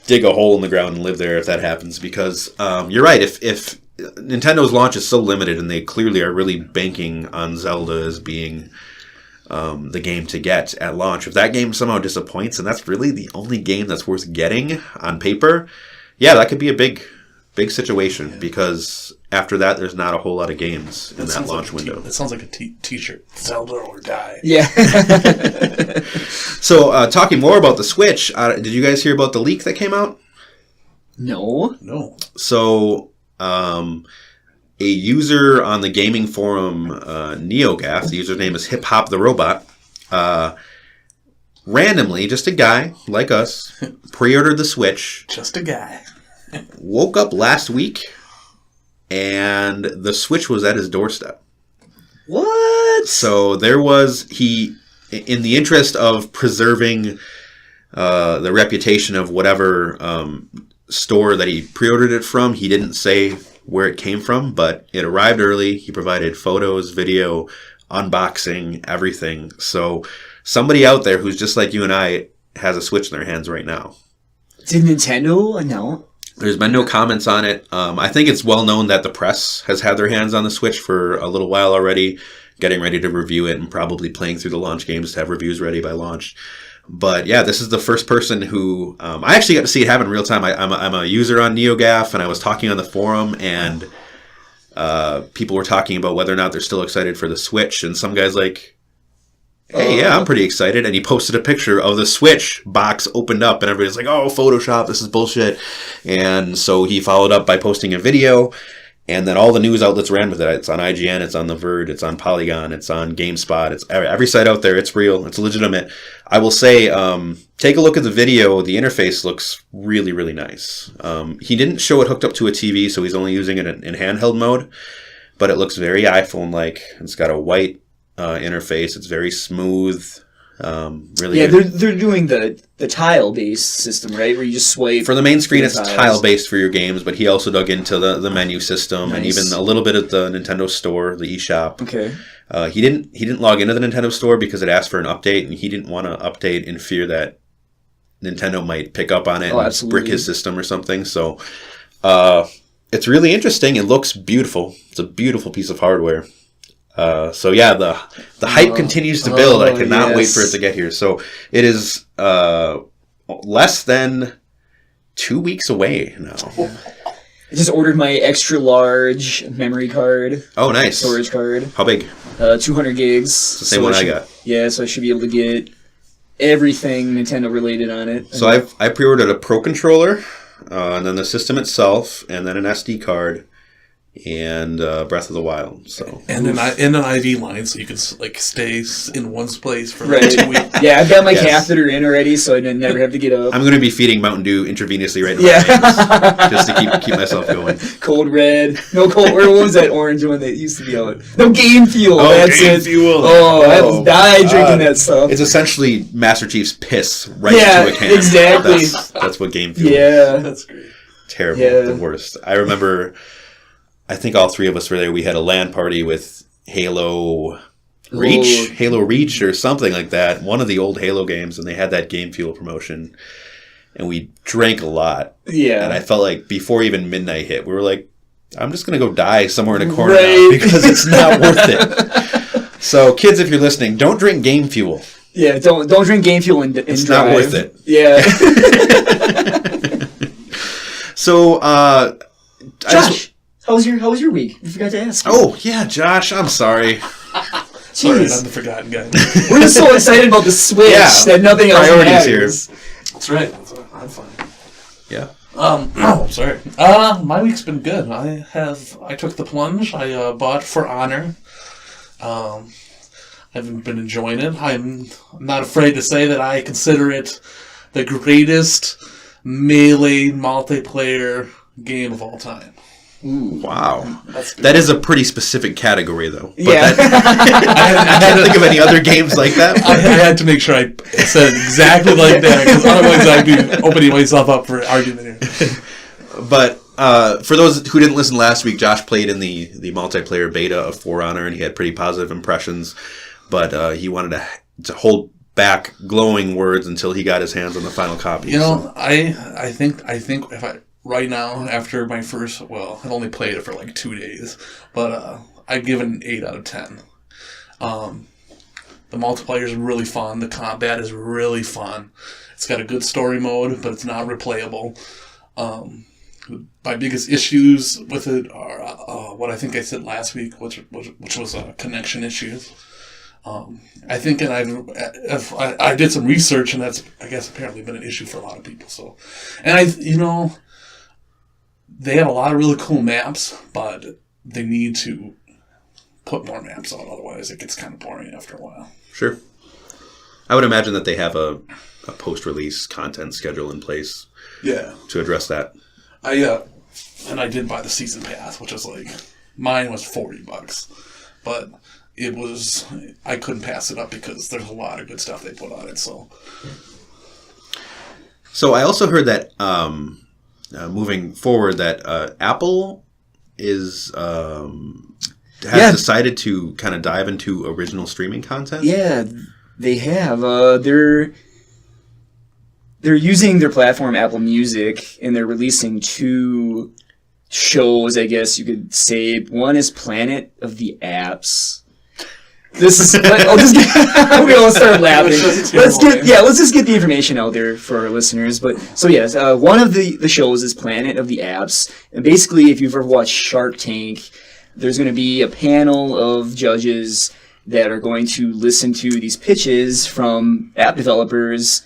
dig a hole in the ground and live there if that happens, because you're right. If Nintendo's launch is so limited and they clearly are really banking on Zelda as being the game to get at launch, if that game somehow disappoints and that's really the only game that's worth getting on paper, yeah, that could be a big situation, because after that, there's not a whole lot of games in that launch window. That sounds like a t-shirt. Zelda or die. Yeah. So, talking more about the Switch, did you guys hear about the leak that came out? No. So, a user on the gaming forum NeoGaf, the user's name is Hip Hop the Robot, randomly, just a guy like us, pre-ordered the Switch. Just a guy. Woke up last week, and the Switch was at his doorstep. What? So there was, in the interest of preserving the reputation of whatever store that he pre-ordered it from, he didn't say where it came from, but it arrived early. He provided photos, video, unboxing, everything. So somebody out there who's just like you and I has a Switch in their hands right now. Did Nintendo announce? There's been no comments on it. I think it's well known that the press has had their hands on the Switch for a little while already, getting ready to review it and probably playing through the launch games to have reviews ready by launch. But yeah, this is the first person who I actually got to see it happen in real time. I'm a user on NeoGaf, and I was talking on the forum, and people were talking about whether or not they're still excited for the Switch. And some guy's like, hey, yeah, I'm pretty excited. And he posted a picture of the Switch box opened up, and everybody's like, oh, Photoshop, this is bullshit. And so he followed up by posting a video, and then all the news outlets ran with it. It's on IGN, it's on The Verge, it's on Polygon, it's on GameSpot, it's every site out there. It's real, it's legitimate. I will say, take a look at the video. The interface looks really, really nice. He didn't show it hooked up to a TV, so he's only using it in handheld mode, but it looks very iPhone-like. It's got a white interface. It's very smooth. Really. Yeah, they're doing the tile-based system, right? Where you just swipe. For the main screen, it's tiles. tile-based for your games, but he also dug into the menu system. Nice. And even a little bit of the Nintendo Store, the eShop. Okay. He didn't log into the Nintendo Store because it asked for an update, and he didn't want to update in fear that Nintendo might pick up on it and brick his system or something. So it's really interesting. It looks beautiful. It's a beautiful piece of hardware. So yeah, the hype continues to build. I cannot wait for it to get here. So it is less than 2 weeks away now. I just ordered my extra large memory card. Oh, nice. Storage card. How big? 200 gigs. It's the same one I got. Yeah, so I should be able to get everything Nintendo related on it. So I pre-ordered a Pro Controller, and then the system itself, and then an SD card, and Breath of the Wild. So and an IV line, so you can like stay in one place for right. 2 weeks. Yeah, I've got my catheter in already, so I never have to get up. I'm going to be feeding Mountain Dew intravenously right now, just to keep myself going. Cold red, no cold. What was that orange one that used to be out? No Game Fuel. Oh, that's Game it. Fuel. Oh, I died drinking that stuff. It's essentially Master Chief's piss right into a can. Exactly. That's what Game Fuel. Yeah, That's great. Terrible, the worst. I remember. I think all three of us were there. We had a LAN party with Halo Reach or something like that. One of the old Halo games, and they had that Game Fuel promotion. And we drank a lot. Yeah. And I felt like before even midnight hit, we were like, I'm just going to go die somewhere in a corner now because it's not worth it. So, kids, if you're listening, don't drink Game Fuel. Yeah, don't drink Game Fuel and it's drive. Not worth it. Yeah. So, Josh, how was your week? I forgot to ask. Oh, yeah, Josh, I'm sorry. Sorry, Jeez. I'm the forgotten guy. We're just so excited about the Switch that nothing else Priorities matters. here. That's right. I'm fine. Yeah. Sorry. My week's been good. I took the plunge. I bought For Honor. I've been enjoying it. I'm not afraid to say that I consider it the greatest melee multiplayer game of all time. Ooh. Wow. That is a pretty specific category, though. But Yeah. I can't think of any other games like that. I had to make sure I said it exactly like that, because otherwise I'd be opening myself up for argument here. But for those who didn't listen last week, Josh played in the multiplayer beta of For Honor, and he had pretty positive impressions. But he wanted to hold back glowing words until he got his hands on the final copy. You know, I think if I... Right now, after my first... Well, I've only played it for like 2 days. But I'd give it an 8 out of 10. The multiplayer is really fun. The combat is really fun. It's got a good story mode, but it's not replayable. My biggest issues with it are what I think I said last week, which was connection issues. I think, and I did some research, and that's, I guess, apparently been an issue for a lot of people. So, and they have a lot of really cool maps, but they need to put more maps out. Otherwise, it gets kind of boring after a while. Sure. I would imagine that they have a post-release content schedule in place. Yeah. To address that. I did buy the season pass, which is like, mine was $40, but it was, I couldn't pass it up because there's a lot of good stuff they put on it. So I also heard that moving forward, that Apple has decided to kind of dive into original streaming content. Yeah, they have. They're using their platform, Apple Music, and they're releasing 2 shows, I guess you could say. One is Planet of the Apps. This is. I'll just get. We're gonna start laughing. Let's just get the information out there for our listeners. But so yes, one of the shows is Planet of the Apps, and basically, if you've ever watched Shark Tank, there's going to be a panel of judges that are going to listen to these pitches from app developers,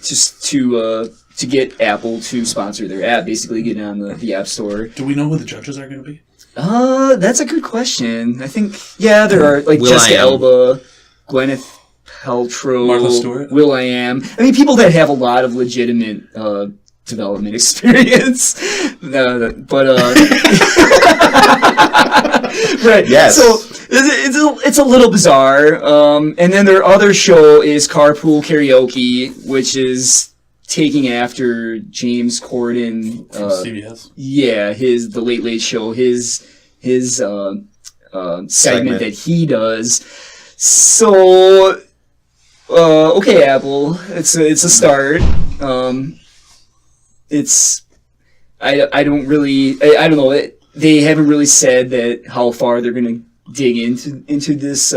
just to get Apple to sponsor their app, basically get it on the App Store. Do we know who the judges are going to be? That's a good question. I think, there are, like, Jessica Alba, Gwyneth Paltrow, Martha Stewart, Will.i.am. I mean, people that have a lot of legitimate development experience. Right. Yes. So it's a little bizarre. And then their other show is Carpool Karaoke, which is taking after James Corden, from CBS. Yeah, the Late Late Show, his segment that he does. So, okay, Apple, it's a start. I don't know. They haven't really said that how far they're going to dig into this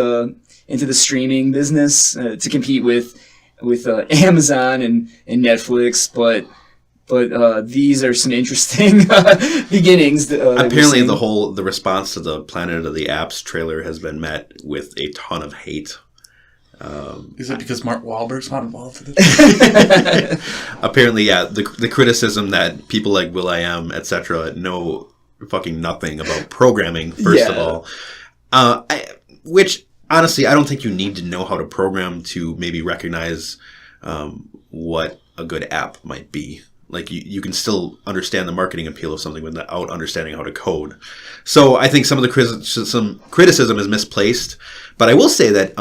into the streaming business to compete with Amazon and Netflix, but these are some interesting beginnings. Apparently, the response to the Planet of the Apps trailer has been met with a ton of hate. Is it because Mark Wahlberg's not involved in it? Apparently, yeah. The criticism that people like will.i.am, etc., know fucking nothing about programming. First of all, which honestly, I don't think you need to know how to program to maybe recognize what a good app might be. Like, you can still understand the marketing appeal of something without understanding how to code. So I think some of the criticism is misplaced. But I will say that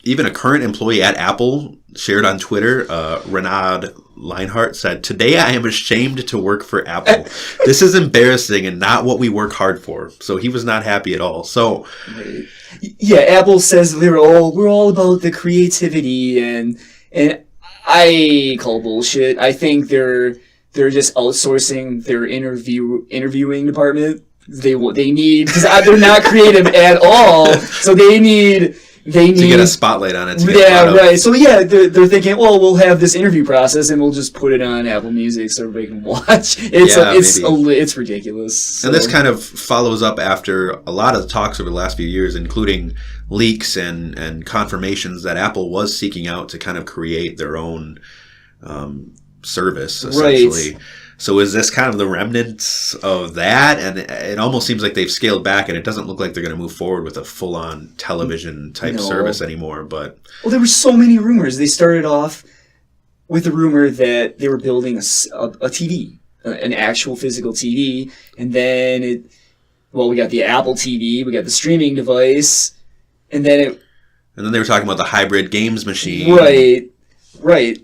even a current employee at Apple shared on Twitter, Renaud Leinhardt said, "Today I am ashamed to work for Apple. This is embarrassing and not what we work hard for." So he was not happy at all. So yeah, Apple says we're all about the creativity, and I call bullshit. I think they're just outsourcing their interviewing department. They need, because they're not creative at all. So they need to get a spotlight on it. Right. So yeah, they're thinking, well, we'll have this interview process and we'll just put it on Apple Music so everybody can watch. It's ridiculous. So. And this kind of follows up after a lot of talks over the last few years, including leaks and confirmations that Apple was seeking out to kind of create their own service, essentially. Right. So is this kind of the remnants of that? And it almost seems like they've scaled back, and it doesn't look like they're going to move forward with a full-on television-type service anymore. But well, there were so many rumors. They started off with the rumor that they were building a TV, an actual physical TV, and then we got the Apple TV, we got the streaming device, and then they were talking about the hybrid games machine. Right,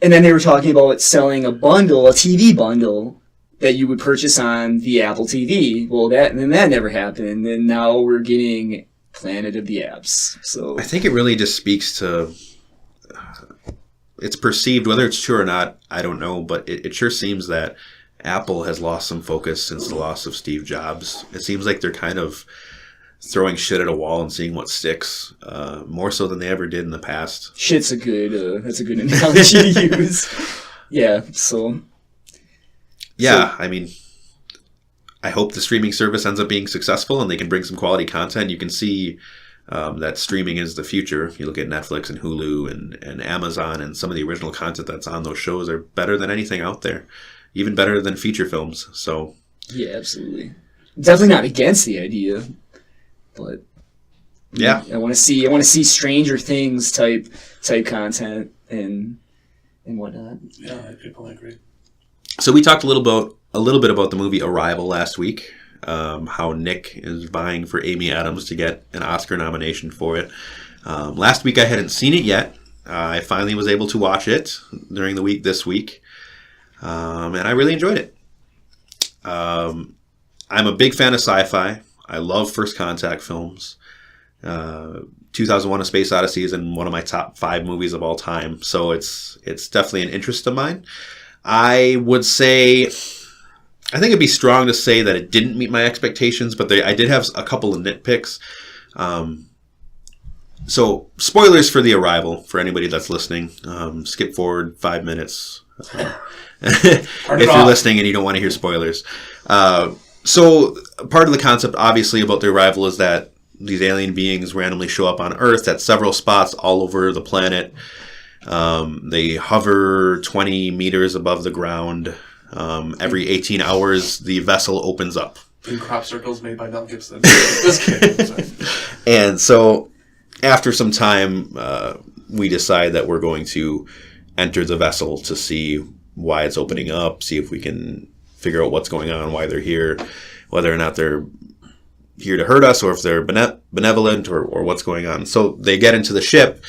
and then they were talking about selling a TV bundle that you would purchase on the Apple TV. Well, that never happened, and now we're getting Planet of the Apps. So I think it really just speaks to it's perceived, whether it's true or not, I don't know, but it sure seems that Apple has lost some focus since the loss of Steve Jobs. It seems like they're kind of throwing shit at a wall and seeing what sticks, more so than they ever did in the past. Shit's that's a good analogy to use. Yeah, so... Yeah, I mean, I hope the streaming service ends up being successful and they can bring some quality content. You can see that streaming is the future. You look at Netflix and Hulu and Amazon, and some of the original content that's on those shows are better than anything out there. Even better than feature films, so... Yeah, absolutely. Definitely not against the idea. But yeah, I want to see Stranger Things type content and whatnot. Yeah, I agree. So we talked a little bit about the movie Arrival last week. How Nick is vying for Amy Adams to get an Oscar nomination for it. Last week I hadn't seen it yet. I finally was able to watch it during the week this week, and I really enjoyed it. I'm a big fan of sci-fi. I love First Contact films. 2001: A Space Odyssey is in one of my top 5 movies of all time, so it's definitely an interest of mine. I would say, I think it'd be strong to say that it didn't meet my expectations, but I did have a couple of nitpicks. So, spoilers for The Arrival, for anybody that's listening. Skip forward 5 minutes if you're listening and you don't want to hear spoilers. So part of the concept, obviously, about The Arrival is that these alien beings randomly show up on Earth at several spots all over the planet. They hover 20 meters above the ground. Every 18 hours, the vessel opens up. In crop circles made by Mel Gibson. Just kidding. And so after some time, we decide that we're going to enter the vessel to see why it's opening up, see if we can figure out what's going on, why they're here, whether or not they're here to hurt us, or if they're benevolent, or what's going on. So they get into the ship,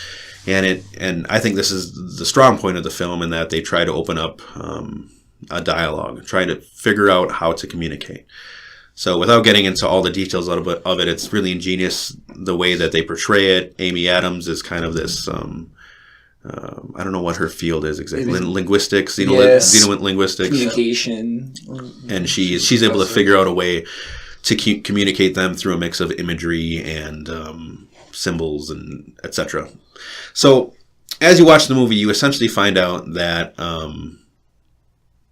and I think this is the strong point of the film, in that they try to open up a dialogue, try to figure out how to communicate. So without getting into all the details of it, it's really ingenious the way that they portray it. Amy Adams is kind of this... I don't know what her field is exactly. Linguistics, xenolinguistics, communication, and she's able to figure out a way to communicate them through a mix of imagery and symbols and etc. So as you watch the movie, you essentially find out that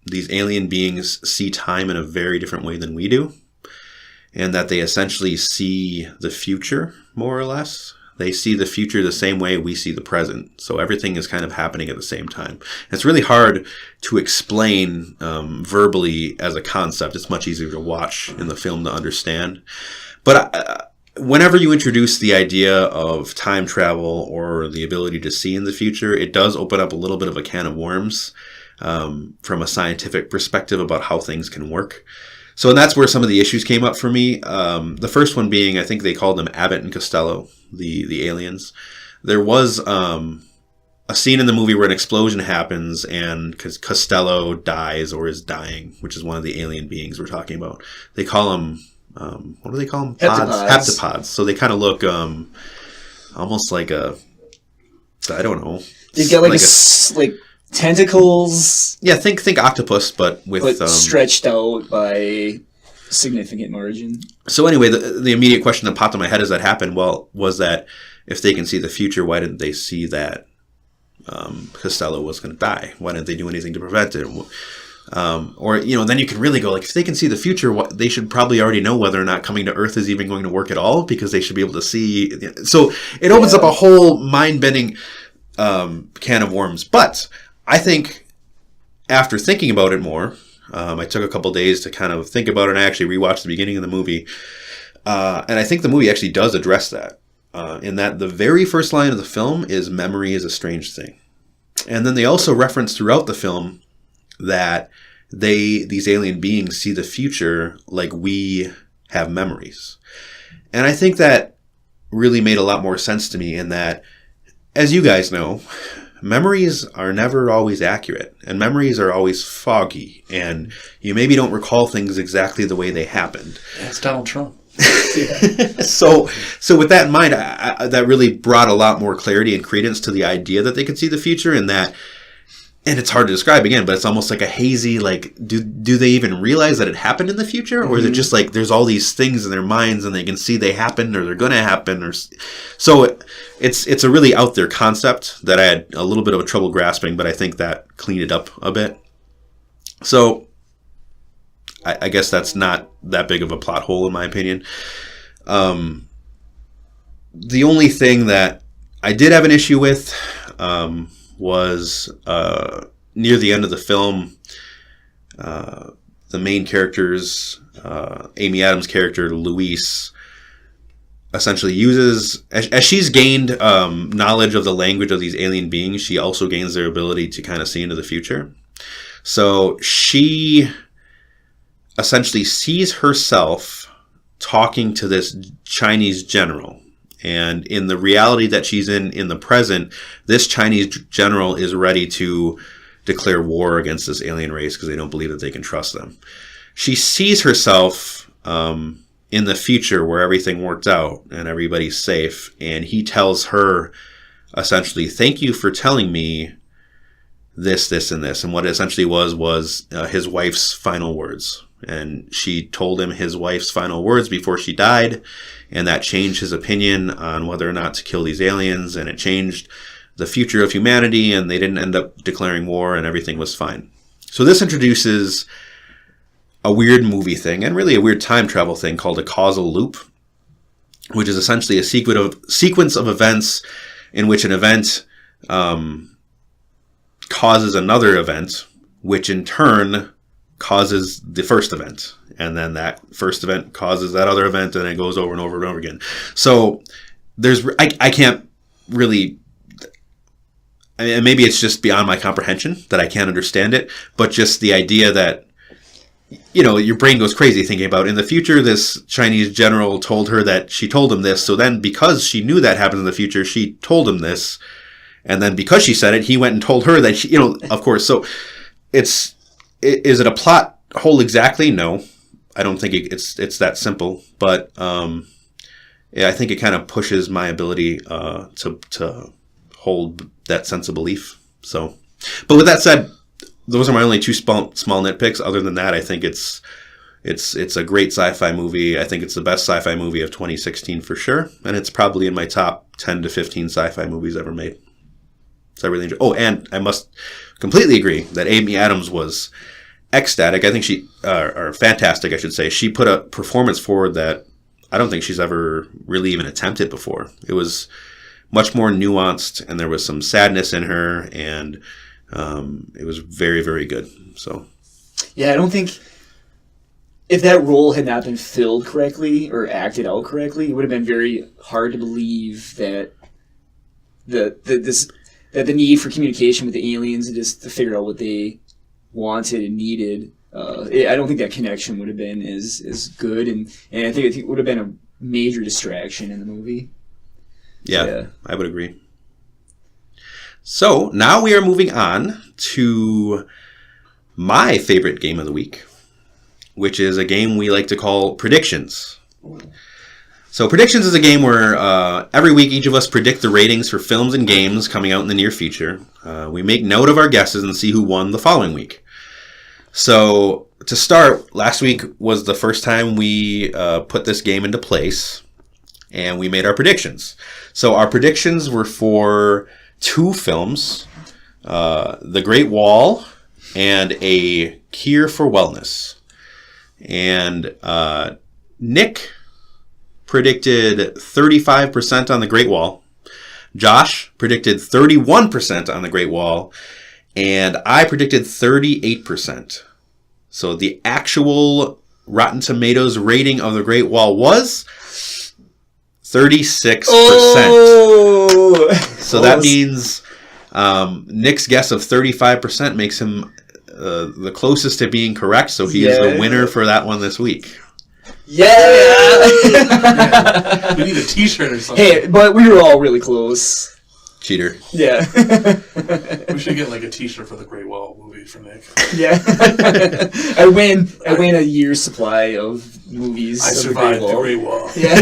these alien beings see time in a very different way than we do, and that they essentially see the future, more or less. They see the future the same way we see the present. So everything is kind of happening at the same time. It's really hard to explain verbally as a concept. It's much easier to watch in the film to understand. But whenever you introduce the idea of time travel or the ability to see in the future, it does open up a little bit of a can of worms from a scientific perspective about how things can work. So that's where some of the issues came up for me. The first one being, I think they called them Abbott and Costello, the aliens. There was a scene in the movie where an explosion happens and Costello dies or is dying, which is one of the alien beings we're talking about. They call them, what do they call them? Heptapods. So they kind of look almost like a, I don't know. They've got like tentacles. Yeah, think octopus, but with stretched out by significant margin. So anyway, the immediate question that popped in my head as that happened, was that if they can see the future, why didn't they see that Costello was going to die? Why didn't they do anything to prevent it? Or then you can really go like, if they can see the future, they should probably already know whether or not coming to Earth is even going to work at all, because they should be able to see. So it opens up a whole mind-bending can of worms, but I think after thinking about it more, I took a couple days to kind of think about it, and I actually rewatched the beginning of the movie. And I think the movie actually does address that, in that the very first line of the film is memory is a strange thing. And then they also reference throughout the film that these alien beings see the future like we have memories. And I think that really made a lot more sense to me in that, as you guys know, memories are never always accurate, and memories are always foggy, and you maybe don't recall things exactly the way they happened. That's Donald Trump. So with that in mind, that really brought a lot more clarity and credence to the idea that they could see the future, and it's hard to describe again, but it's almost like a hazy, like, do they even realize that it happened in the future? Or is it just like there's all these things in their minds and they can see they happened or they're going to happen? So it's a really out there concept that I had a little bit of a trouble grasping, but I think that cleaned it up a bit. So I guess that's not that big of a plot hole in my opinion. The only thing that I did have an issue with was near the end of the film, the main characters, Amy Adams' character, Louise, essentially uses, as she's gained knowledge of the language of these alien beings, she also gains their ability to kind of see into the future. So she essentially sees herself talking to this Chinese general. And in the reality that she's in the present, this Chinese general is ready to declare war against this alien race because they don't believe that they can trust them. She sees herself in the future where everything worked out and everybody's safe. And he tells her, essentially, thank you for telling me this, this, and this. And what it essentially was his wife's final words. And she told him his wife's final words before she died, and that changed his opinion on whether or not to kill these aliens, and it changed the future of humanity, and they didn't end up declaring war, and everything was fine. So this introduces a weird movie thing, and really a weird time travel thing called a causal loop, which is essentially a sequence of events in which an event causes another event, which in turn causes the first event, and then that first event causes that other event, and it goes over and over and over again. So I can't really, I mean, maybe it's just beyond my comprehension that I can't understand it, but just the idea that, your brain goes crazy thinking about, in the future, this Chinese general told her that she told him this, so then because she knew that happened in the future, she told him this, and then because she said it, he went and told her that she, of course. So is it a plot hole exactly? No, I don't think it's that simple. But I think it kind of pushes my ability to hold that sense of belief. So, but with that said, those are my only two small nitpicks. Other than that, I think it's a great sci-fi movie. I think it's the best sci-fi movie of 2016 for sure, and it's probably in my top 10 to 15 sci-fi movies ever made. So I really enjoyed. Oh, and I must completely agree that Amy Adams was ecstatic. I think or fantastic, I should say. She put a performance forward that I don't think she's ever really even attempted before. It was much more nuanced, and there was some sadness in her, and it was very, very good. So, yeah, I don't think if that role had not been filled correctly or acted out correctly, it would have been very hard to believe that the need for communication with the aliens and just to figure out what they wanted and needed. I don't think that connection would have been as good, and I think it would have been a major distraction in the movie. Yeah, I would agree. So now we are moving on to my favorite game of the week, which is a game we like to call Predictions. So Predictions is a game where every week each of us predict the ratings for films and games coming out in the near future. We make note of our guesses and see who won the following week. So to start, last week was the first time we put this game into place, and we made our predictions. So our predictions were for 2 films, The Great Wall and A Cure for Wellness. And Nick predicted 35% on The Great Wall. Josh predicted 31% on The Great Wall. And I predicted 38%. So the actual Rotten Tomatoes rating of The Great Wall was 36%. Oh! So that means Nick's guess of 35% makes him the closest to being correct. So he is the winner for that one this week. Yeah! We need a t-shirt or something. Hey, but we were all really close. Cheater. Yeah. We should get like a t-shirt for the Great Wall movie for Nick. Yeah. I win a year's supply of movies. I survived the Great Wall. Yeah.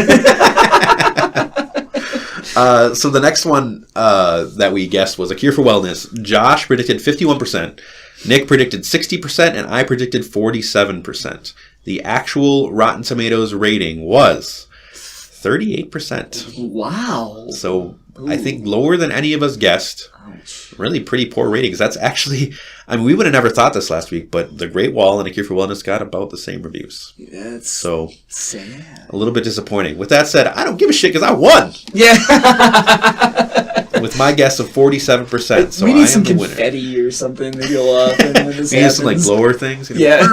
So the next one that we guessed was A Cure for Wellness. Josh predicted 51%. Nick predicted 60%, and I predicted 47%. The actual Rotten Tomatoes rating was 38%. Wow. So I think lower than any of us guessed. Ouch. Really pretty poor ratings. That's actually, I mean, we would have never thought this last week, but The Great Wall and A Cure for Wellness got about the same reviews. That's so sad. A little bit disappointing. With that said, I don't give a shit because I won. Yeah. With my guess of 47%, so we need I am some the winner. confetti or something to go off when this We need happens. some like blower things. Yeah.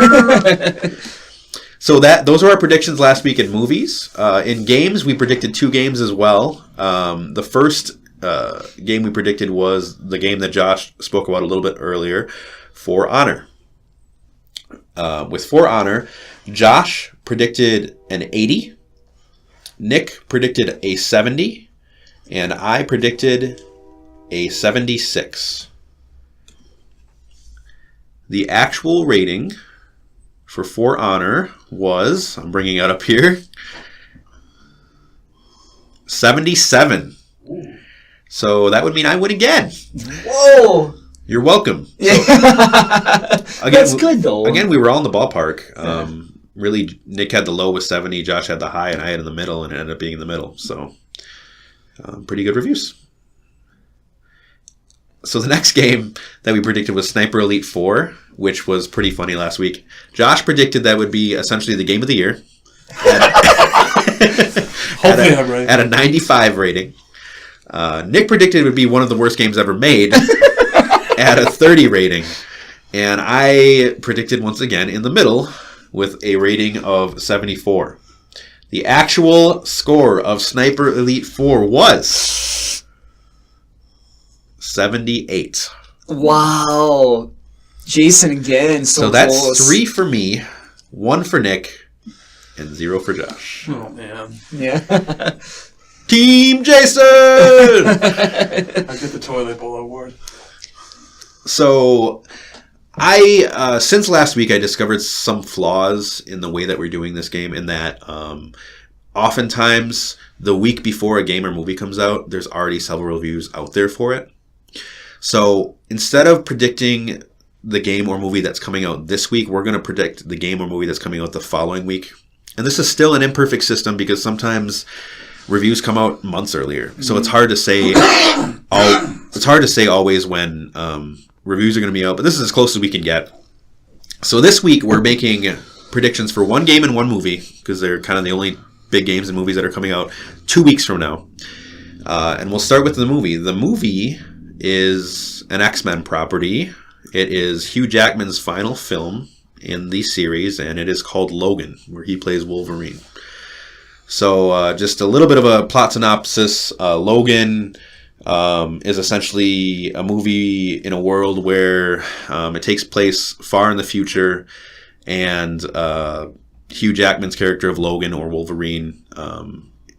So those are our predictions last week in movies. In games, we predicted 2 games as well. The first game we predicted was the game that Josh spoke about a little bit earlier, For Honor. With For Honor, Josh predicted an 80, Nick predicted a 70, and I predicted a 76. The actual rating for Honor was, I'm bringing it up here, 77. Ooh. So that would mean I win again. Whoa! You're welcome. Yeah. So, again, that's good though. Again, we were all in the ballpark. Really, Nick had the low with 70, Josh had the high, and I had in the middle, and it ended up being in the middle. So, pretty good reviews. So the next game that we predicted was Sniper Elite 4, which was pretty funny last week. Josh predicted that would be essentially the game of the year. Hopefully I'm right. At a 95 rating. Nick predicted it would be one of the worst games ever made at a 30 rating. And I predicted once again in the middle with a rating of 74. The actual score of Sniper Elite 4 was 78. Wow. Jason again, so that's close. 3 for me, 1 for Nick, and 0 for Josh. Oh, man. Yeah. Team Jason! I get the toilet bowl award. So, since last week, I discovered some flaws in the way that we're doing this game, in that oftentimes the week before a game or movie comes out, there's already several reviews out there for it. So, instead of predicting the game or movie that's coming out this week, we're going to predict the game or movie that's coming out the following week. And this is still an imperfect system because sometimes reviews come out months earlier. So it's hard to say, it's hard to say always when reviews are going to be out, but this is as close as we can get. So this week we're making predictions for one game and one movie, because they're kind of the only big games and movies that are coming out 2 weeks from now. And we'll start with the movie. The movie is an X-Men property. It is Hugh Jackman's final film in the series, and it is called Logan, where he plays Wolverine. So just a little bit of a plot synopsis. Logan is essentially a movie in a world where it takes place far in the future, and Hugh Jackman's character of Logan, or Wolverine,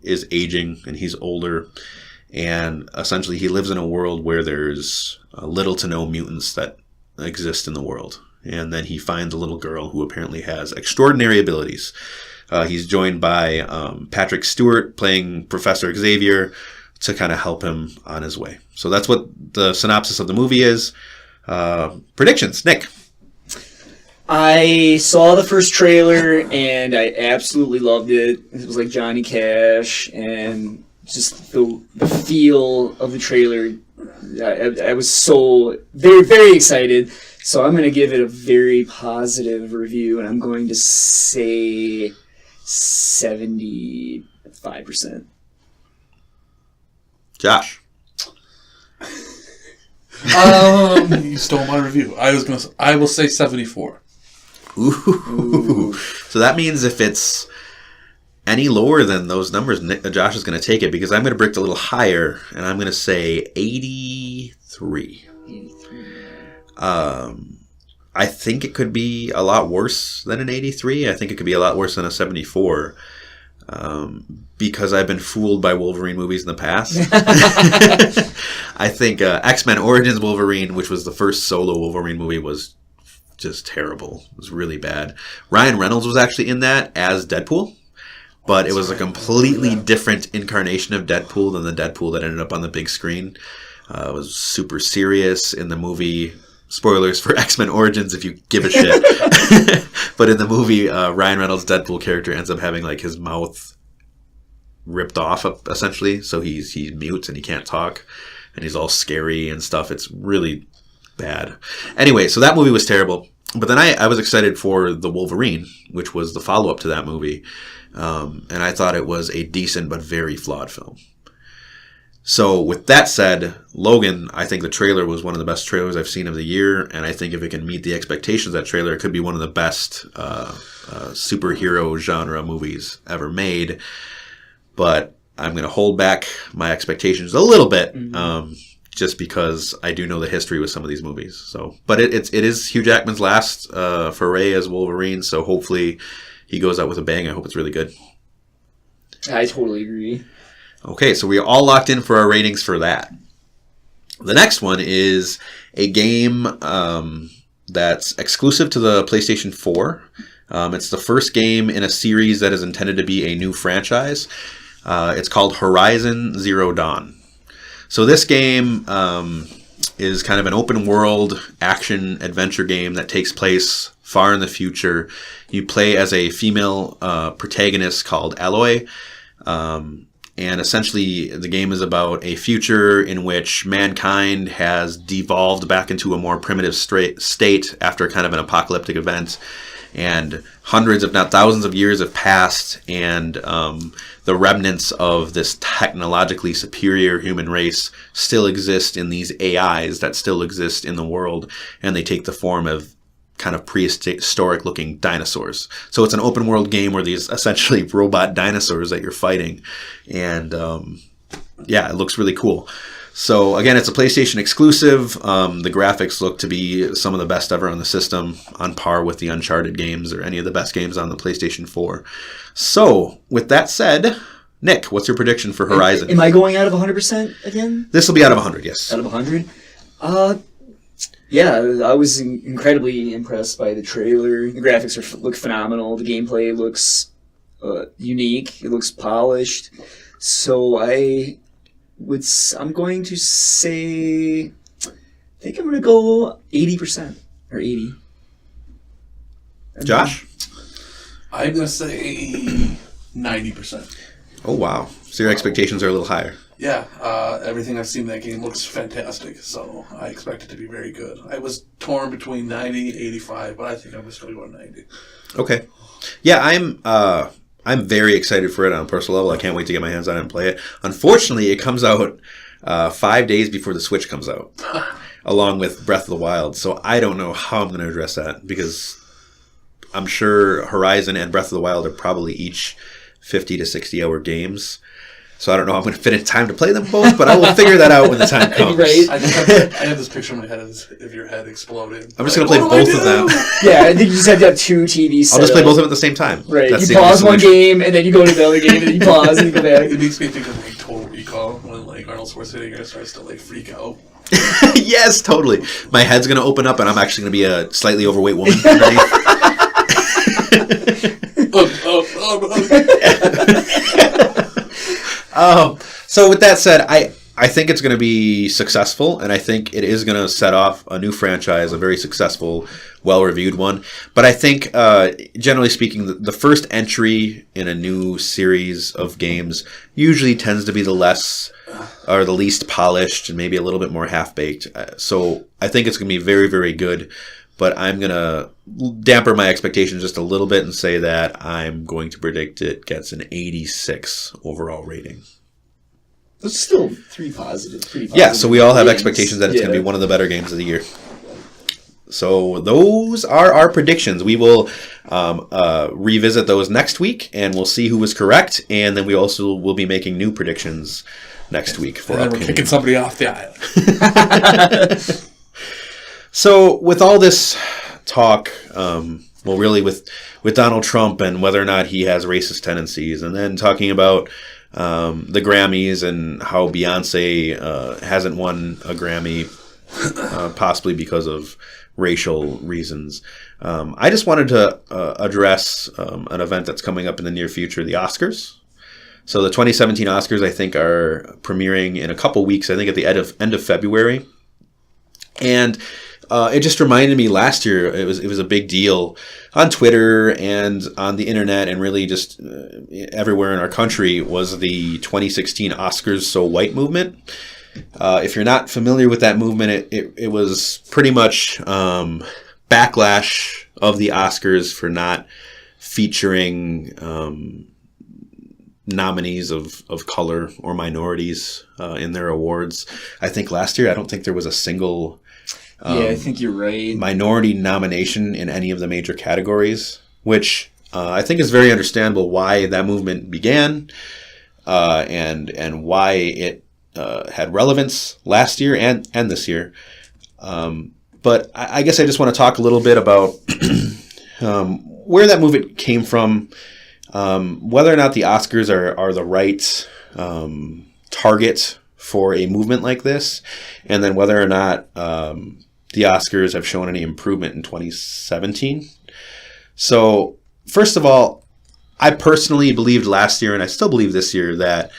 is aging, and he's older, and essentially he lives in a world where there's little to no mutants that exist in the world. And then he finds a little girl who apparently has extraordinary abilities. He's joined by Patrick Stewart playing Professor Xavier to kind of help him on his way. So that's what the synopsis of the movie is. Predictions, Nick. I saw the first trailer and I absolutely loved it. It was like Johnny Cash, and just the feel of the trailer. I was so very, very excited. So I'm going to give it a very positive review, and I'm going to say 75%. Josh. You stole my review. I will say 74. Ooh. So that means if it's any lower than those numbers, Josh is going to take it, because I'm going to predict a little higher, and I'm going to say 83. I think it could be a lot worse than an 83. I think it could be a lot worse than a 74. Because I've been fooled by Wolverine movies in the past. I think X-Men Origins Wolverine, which was the first solo Wolverine movie, was just terrible. It was really bad. Ryan Reynolds was actually in that as Deadpool, but it was a completely different incarnation of Deadpool than the Deadpool that ended up on the big screen. It was super serious in the movie. Spoilers for X-Men Origins if you give a shit. But in the movie, Ryan Reynolds' Deadpool character ends up having like his mouth ripped off, essentially. So he's mute and he can't talk, and he's all scary and stuff. It's really bad. Anyway, so that movie was terrible. But then I was excited for The Wolverine, which was the follow-up to that movie. And I thought it was a decent but very flawed film. So with that said, Logan, I think the trailer was one of the best trailers I've seen of the year, and I think if it can meet the expectations of that trailer, it could be one of the best superhero genre movies ever made. But I'm going to hold back my expectations a little bit, just because I do know the history with some of these movies. So, but it is Hugh Jackman's last foray as Wolverine, so hopefully he goes out with a bang. I hope it's really good. I totally agree. Okay, so we're all locked in for our ratings for that. The next one is a game that's exclusive to the PlayStation 4. It's the first game in a series that is intended to be a new franchise. It's called Horizon Zero Dawn. So this game is kind of an open world action adventure game that takes place far in the future. You play as a female protagonist called Aloy. And essentially, the game is about a future in which mankind has devolved back into a more primitive state after kind of an apocalyptic event. And hundreds, if not thousands of years have passed, and the remnants of this technologically superior human race still exist in these AIs that still exist in the world, and they take the form of kind of prehistoric looking dinosaurs. So it's an open world game where these essentially robot dinosaurs that you're fighting. And yeah, it looks really cool. So again, it's a PlayStation exclusive. The graphics look to be some of the best ever on the system, on par with the Uncharted games or any of the best games on the PlayStation 4. So with that said, Nick, what's your prediction for Horizon? Am I going out of 100% again? This will be out of 100, yes. Out of 100? Yeah, I was incredibly impressed by the trailer. The graphics look phenomenal. The gameplay looks unique. It looks polished. So I'm going to say, I think I'm going to go 80% or 80. Josh? I'm going to say 90%. Oh, wow. So your expectations are a little higher. Yeah, everything I've seen in that game looks fantastic, so I expect it to be very good. I was torn between 90, 85, but I think I'm just going to go 90. Okay. Yeah, I'm very excited for it on a personal level. I can't wait to get my hands on it and play it. Unfortunately, it comes out 5 days before the Switch comes out, along with Breath of the Wild. So I don't know how I'm going to address that, because I'm sure Horizon and Breath of the Wild are probably each 50 to 60 hour games. So I don't know how I'm going to fit in time to play them both, but I will figure that out when the time comes. Right. I have this picture in my head of your head exploding. I'm just going to play both of them. Yeah, I think you just have to have two TVs. I'll just play both of them at the same time. Right. That's you the pause only one solution. game, and then you go to the other game, and then you pause, and you go back. It makes me think of like Total Recall when like Arnold Schwarzenegger starts to like freak out. Yes, totally. My head's going to open up, and I'm actually going to be a slightly overweight woman. So with that said, I think it's going to be successful, and I think it is going to set off a new franchise, a very successful, well-reviewed one. But I think, generally speaking, the first entry in a new series of games usually tends to be the least polished and maybe a little bit more half-baked. So I think it's going to be very, very good. But I'm going to damper my expectations just a little bit and say that I'm going to predict it gets an 86 overall rating. That's still pretty positive. Yeah, so we all have expectations that it's going to be one of the better games of the year. So those are our predictions. We will revisit those next week, and we'll see who was correct. And then we also will be making new predictions next week. For and then we're kicking somebody off the island. So with all this talk, really with Donald Trump and whether or not he has racist tendencies, and then talking about the Grammys and how Beyonce hasn't won a Grammy, possibly because of racial reasons, I just wanted to address an event that's coming up in the near future, the Oscars. So the 2017 Oscars, I think, are premiering in a couple weeks, I think at the end of February. And it just reminded me last year it was a big deal on Twitter and on the internet and really just everywhere in our country was the 2016 Oscars So White movement. If you're not familiar with that movement, it was pretty much backlash of the Oscars for not featuring nominees of color or minorities in their awards. I think last year, I don't think there was a single I think you're right. minority nomination in any of the major categories, which I think is very understandable why that movement began and why it had relevance last year and this year. But I guess I just want to talk a little bit about where that movement came from, whether or not the Oscars are the right target for a movement like this, and then whether or not the Oscars have shown any improvement in 2017. So, first of all, I personally believed last year, and I still believe this year, that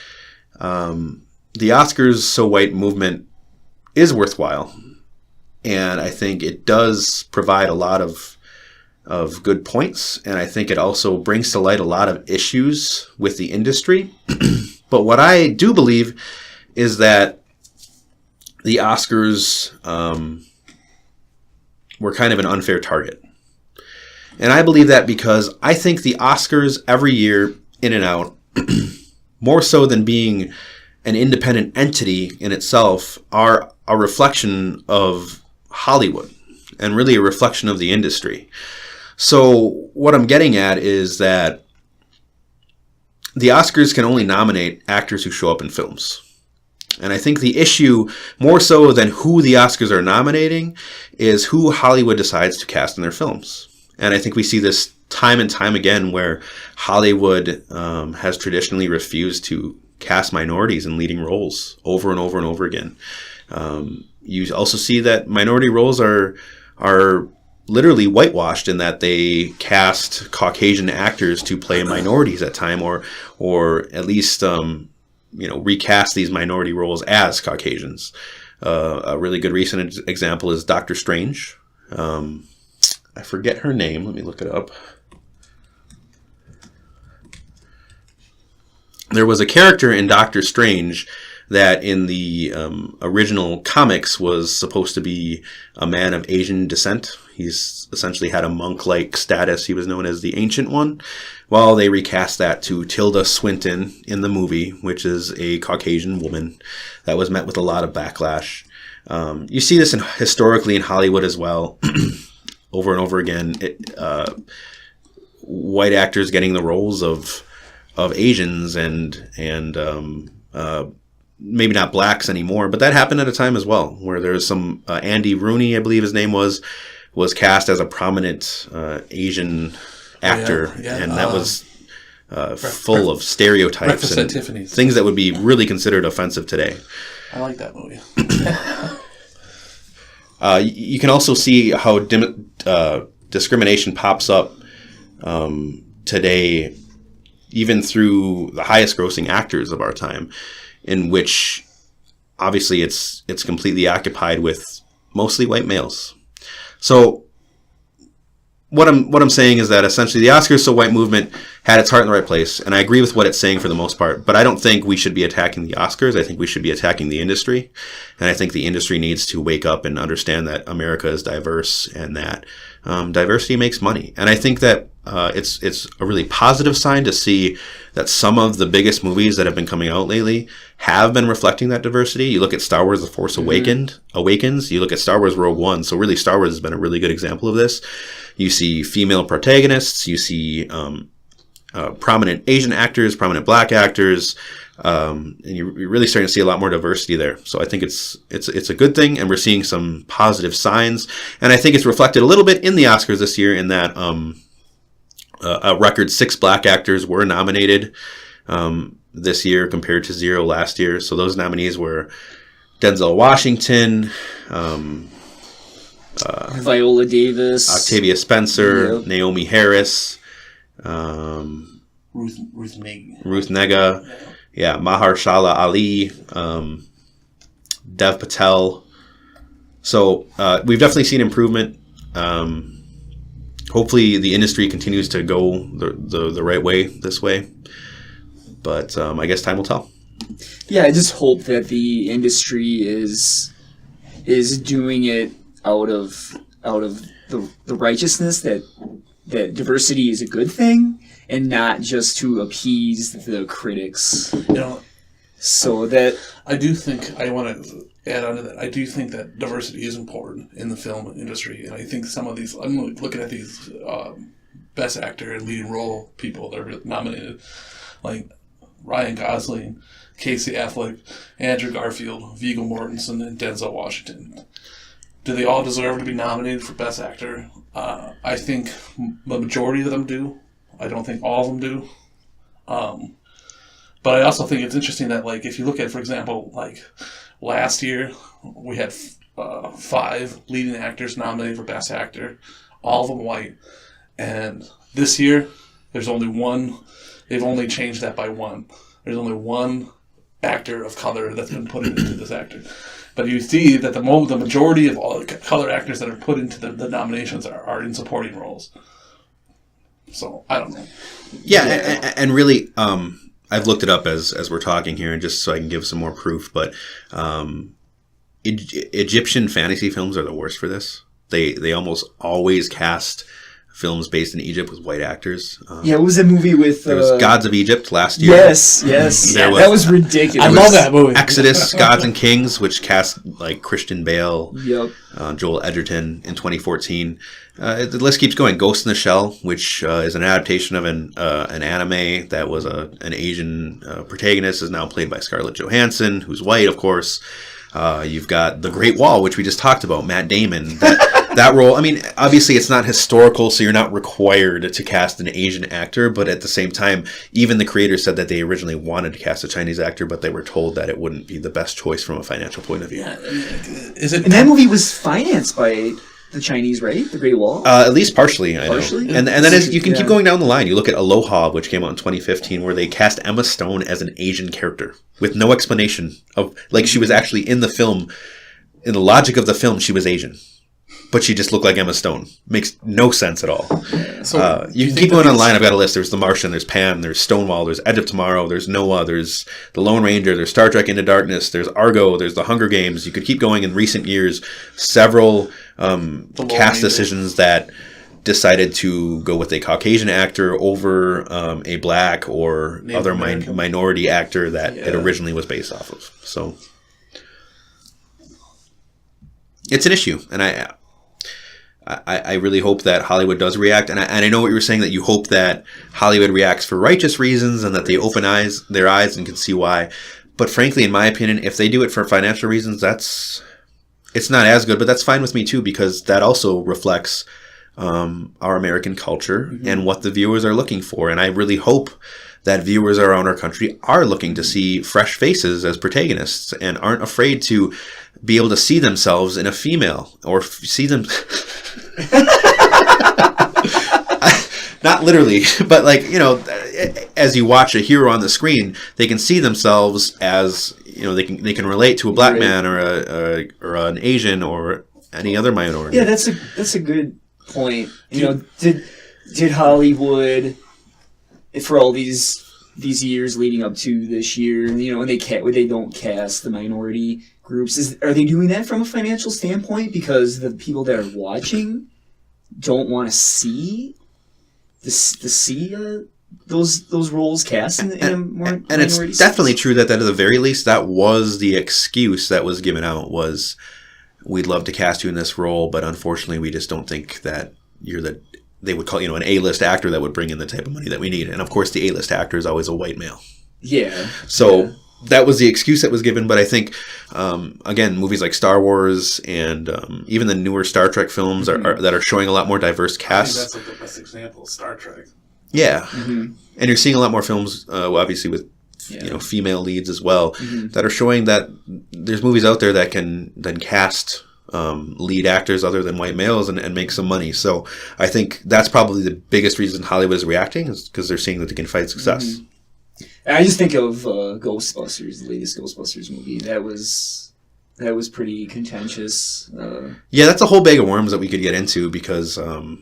the Oscars So White movement is worthwhile. And I think it does provide a lot of good points, and I think it also brings to light a lot of issues with the industry. But what I do believe is that the Oscars were kind of an unfair target. And I believe that because I think the Oscars every year, in and out, more so than being an independent entity in itself, are a reflection of Hollywood and really a reflection of the industry. So what I'm getting at is that the Oscars can only nominate actors who show up in films. And I think the issue, more so than who the Oscars are nominating, is who Hollywood decides to cast in their films. And I think we see this time and time again where Hollywood has traditionally refused to cast minorities in leading roles over and over and over again. You also see that minority roles are literally whitewashed in that they cast Caucasian actors to play minorities at time, or at least recast these minority roles as Caucasians. A really good recent example is Doctor Strange. I forget her name. Let me look it up. there was a character in Doctor Strange that in the original comics was supposed to be a man of Asian descent. He's essentially had a monk-like status. He was known as the Ancient One. Well, they recast that to Tilda Swinton in the movie, which is a Caucasian woman that was met with a lot of backlash. You see this historically in Hollywood as well, over and over again. White actors getting the roles of Asians and maybe not blacks anymore, but that happened at a time as well, where there's some Andy Rooney, I believe his name was cast as a prominent Asian actor, and that was full of stereotypes and things that would be really considered offensive today. I like that movie. You can also see how discrimination pops up today, even through the highest grossing actors of our time, in which obviously it's completely occupied with mostly white males. So what I'm saying is that essentially the Oscars So White movement had its heart in the right place, and I agree with what it's saying for the most part, but I don't think we should be attacking the Oscars. I think we should be attacking the industry, and I think the industry needs to wake up and understand that America is diverse and that diversity makes money. And I think that it's a really positive sign to see that some of the biggest movies that have been coming out lately have been reflecting that diversity. You look at Star Wars The Force Awakens, you look at Star Wars Rogue One, so really Star Wars has been a really good example of this. You see female protagonists, you see prominent Asian actors, prominent black actors, and you're really starting to see a lot more diversity there. So I think it's a good thing, and we're seeing some positive signs. And I think it's reflected a little bit in the Oscars this year in that a record 6 black actors were nominated this year compared to 0 last year. So those nominees were Denzel Washington, Viola Davis, Octavia Spencer, yep. Naomi Harris, Ruth Negga, yeah, Mahershala Ali, Dev Patel. So we've definitely seen improvement. Hopefully the industry continues to go the right way this way. But I guess time will tell. Yeah, I just hope that the industry is doing it out of the righteousness that diversity is a good thing and not just to appease the critics. So that I do think I want to add on to that. I do think that diversity is important in the film industry, and I think some of these. I'm looking at these best actor and leading role people that are nominated, like Ryan Gosling, Casey Affleck, Andrew Garfield, Viggo Mortensen, and Denzel Washington. Do they all deserve to be nominated for Best Actor? I think the majority of them do. I don't think all of them do. But I also think it's interesting that, like, if you look at, for example, like last year, we had 5 leading actors nominated for Best Actor, all of them white. And this year, there's only one. They've only changed that by 1. There's only 1 actor of color that's been put into this actor. But you see that the majority of all the color actors that are put into the nominations are in supporting roles. So, I don't know. Yeah. And really, I've looked it up as we're talking here, and just so I can give some more proof, but Egyptian fantasy films are the worst for this. They almost always cast films based in Egypt with white actors. What was that movie with... There was Gods of Egypt last year. Yes. That was ridiculous. I love that movie. Exodus, Gods and Kings, which cast like Christian Bale, yep. Joel Edgerton in 2014. The list keeps going. Ghost in the Shell, which is an adaptation of an anime that was an Asian protagonist, is now played by Scarlett Johansson, who's white, of course. You've got The Great Wall, which we just talked about, Matt Damon. That role, I mean, obviously it's not historical, so you're not required to cast an Asian actor, but at the same time, even the creators said that they originally wanted to cast a Chinese actor, but they were told that it wouldn't be the best choice from a financial point of view. Yeah. And that movie was financed by the Chinese, right? The Great Wall? At least partially, I know. And then as you can keep going down the line. You look at Aloha, which came out in 2015, where they cast Emma Stone as an Asian character with no explanation of, like, she was actually in the film. In the logic of the film, she was Asian. but she just looked like Emma Stone. Makes no sense at all. So you can keep going online. I've got a list. There's The Martian, there's Pan, there's Stonewall, there's Edge of Tomorrow, there's Noah, there's The Lone Ranger, there's Star Trek Into Darkness, there's Argo, there's The Hunger Games. You could keep going. In recent years, several cast decisions that decided to go with a Caucasian actor over a black or Native other American. minority actor that it originally was based off of. So it's an issue, and I really hope that Hollywood does react. And I know what you were saying, that you hope that Hollywood reacts for righteous reasons and that they open their eyes and can see why. But frankly, in my opinion, if they do it for financial reasons, it's not as good. But that's fine with me too, because that also reflects our American culture and what the viewers are looking for. And I really hope that viewers around our country are looking to see fresh faces as protagonists and aren't afraid to be able to see themselves in a female or see them. Not literally, but like, as you watch a hero on the screen, they can see themselves as, they can relate to a black man or an Asian or any other minority. Yeah, that's a good point. Did Hollywood, for all these years leading up to this year, when they don't cast the minority groups, are they doing that from a financial standpoint because the people that are watching don't want to see those roles cast in a more and minority it's sense? definitely true that at the very least that was the excuse that was given out, was we'd love to cast you in this role, but unfortunately we just don't think that they would call an A-list actor that would bring in the type of money that we need. And of course the A-list actor is always a white male. Yeah. So that was the excuse that was given. But I think, again, movies like Star Wars and even the newer Star Trek films that are showing a lot more diverse casts. I think that's like the best example, Star Trek. Yeah. Mm-hmm. And you're seeing a lot more films, obviously with female leads as well, that are showing that there's movies out there that can then cast lead actors other than white males and make some money. So I think that's probably the biggest reason Hollywood is reacting, is because they're seeing that they can find success. Mm-hmm. I just think of Ghostbusters, the latest Ghostbusters movie. That was pretty contentious. Yeah, that's a whole bag of worms that we could get into, because a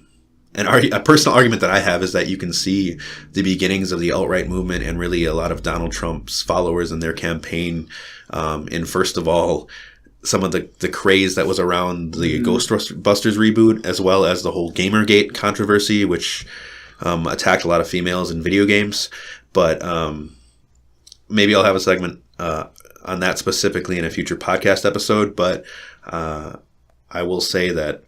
personal argument that I have is that you can see the beginnings of the alt-right movement and really a lot of Donald Trump's followers and their campaign in, first of all, some of the craze that was around the Ghostbusters reboot, as well as the whole Gamergate controversy, which attacked a lot of females in video games. But maybe I'll have a segment on that specifically in a future podcast episode. But I will say that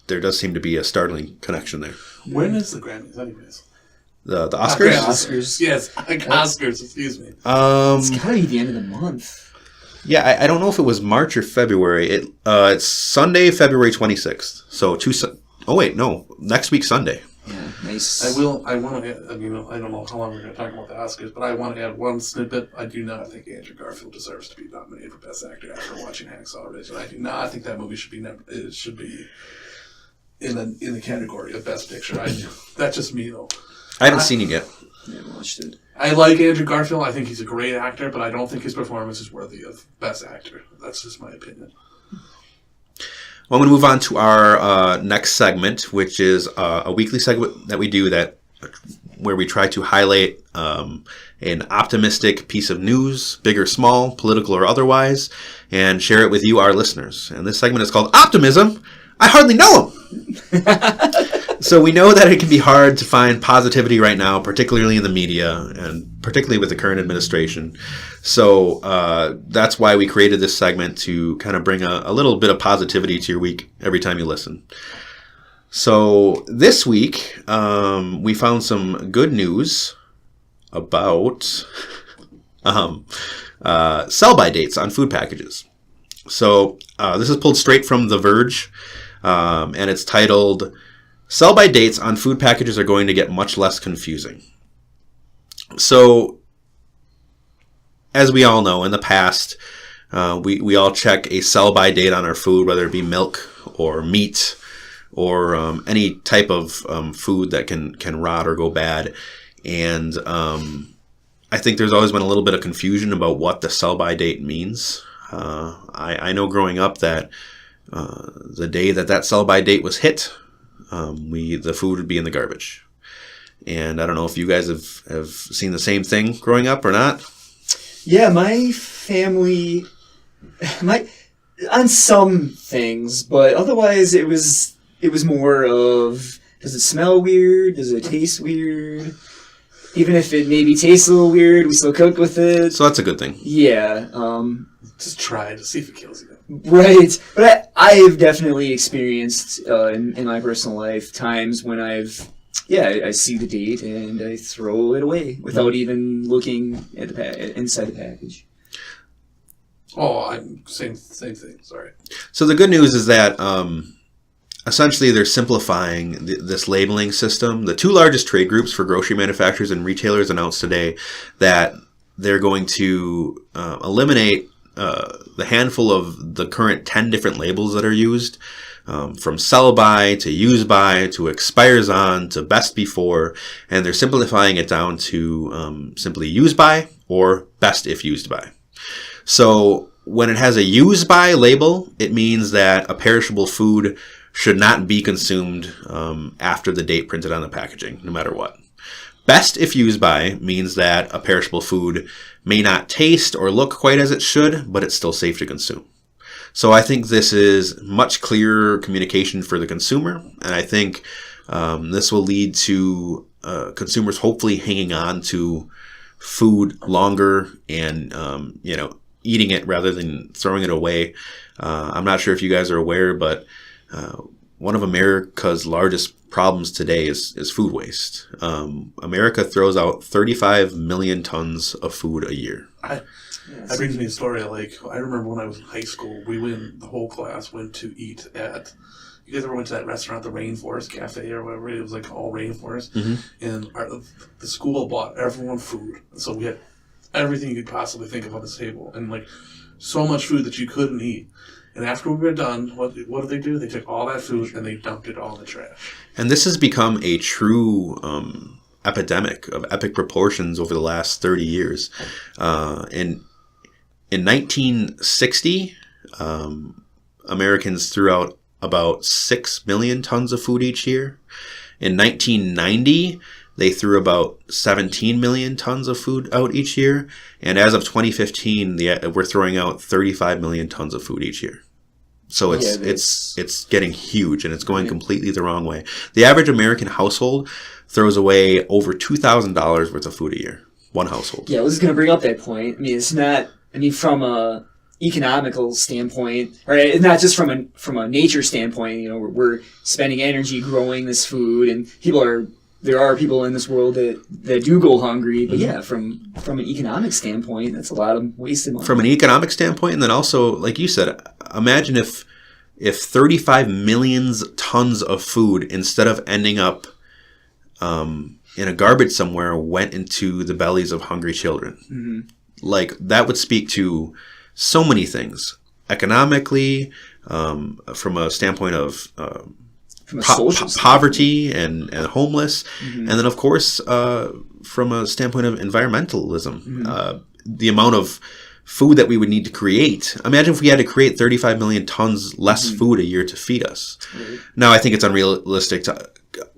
there does seem to be a startling connection there. When is the Grammys, anyways? The Oscars? Oscars. Yes, Oscars, excuse me. It's gotta be the end of the month. Yeah, I don't know if it was March or February. It's Sunday, February 26th. So next week Sunday. Yeah, nice. I want to add, I don't know how long we're going to talk about the Oscars, but I want to add one snippet. I do not think Andrew Garfield deserves to be nominated for Best Actor after watching Hacksaw Ridge. And I do not think that movie should be in the category of Best Picture. That's just me, though. I haven't seen it yet. I haven't watched it. I like Andrew Garfield. I think he's a great actor, but I don't think his performance is worthy of Best Actor. That's just my opinion. Well, I'm going to move on to our next segment, which is a weekly segment that we do where we try to highlight an optimistic piece of news, big or small, political or otherwise, and share it with you, our listeners. And this segment is called Optimism. I hardly know him. So we know that it can be hard to find positivity right now, particularly in the media and particularly with the current administration. So that's why we created this segment, to kind of bring a little bit of positivity to your week every time you listen. So this week, we found some good news about sell-by dates on food packages. So this is pulled straight from The Verge, and it's titled, "Sell-by dates on food packages are going to get much less confusing." So, as we all know, in the past, we all check a sell-by date on our food, whether it be milk or meat or any type of food that can rot or go bad. And I think there's always been a little bit of confusion about what the sell-by date means. I know growing up that the day that sell-by date was hit, the food would be in the garbage. And I don't know if you guys have seen the same thing growing up or not. Yeah, my family, on some things, but otherwise it was more of, does it smell weird? Does it taste weird? Even if it maybe tastes a little weird, we still cook with it. So that's a good thing. Yeah. Just try to see if it kills you. Right. But I've definitely experienced in my personal life times when I see the date and I throw it away without even looking at the inside the package. Oh, same thing. Sorry. So the good news is that essentially they're simplifying this labeling system. The two largest trade groups for grocery manufacturers and retailers announced today that they're going to eliminate the handful of the current 10 different labels that are used, from sell by to use by to expires on to best before, and they're simplifying it down to simply use by or best if used by. So when it has a use by label, it means that a perishable food should not be consumed after the date printed on the packaging, no matter what. Best if used by means that a perishable food may not taste or look quite as it should, but it's still safe to consume. So I think this is much clearer communication for the consumer, and I think this will lead to consumers hopefully hanging on to food longer and eating it rather than throwing it away. I'm not sure if you guys are aware, but one of America's largest problems today is food waste. America throws out 35 million tons of food a year. That brings me a story. I remember when I was in high school, the whole class went to eat at. You guys ever went to that restaurant, the Rainforest Cafe or whatever? It was like all rainforest, and the school bought everyone food, so we had everything you could possibly think of on this table, and so much food that you couldn't eat. And after we were done, what did they do? They took all that food and they dumped it all in the trash. And this has become a true epidemic of epic proportions over the last 30 years. In 1960, Americans threw out about 6 million tons of food each year. In 1990, they threw about 17 million tons of food out each year. And as of 2015, we're throwing out 35 million tons of food each year. So it's getting huge, and it's going completely the wrong way. The average American household throws away over $2,000 worth of food a year. One household. Yeah, I was just going to bring up that point. I mean, it's not. I mean, from a economical standpoint, right? It's not just from a nature standpoint. You know, we're spending energy growing this food, and there are people in this world that do go hungry. But yeah, from an economic standpoint, that's a lot of wasted money. From an economic standpoint, and then also, like you said, imagine if 35 million tons of food, instead of ending up in a garbage somewhere, went into the bellies of hungry children. Mm-hmm. That would speak to so many things. Economically, from a standpoint of poverty and homeless, and then of course from a standpoint of environmentalism, the amount of food that we would need to create. Imagine if we had to create 35 million tons less food a year to feed us. Now, I think it's unrealistic to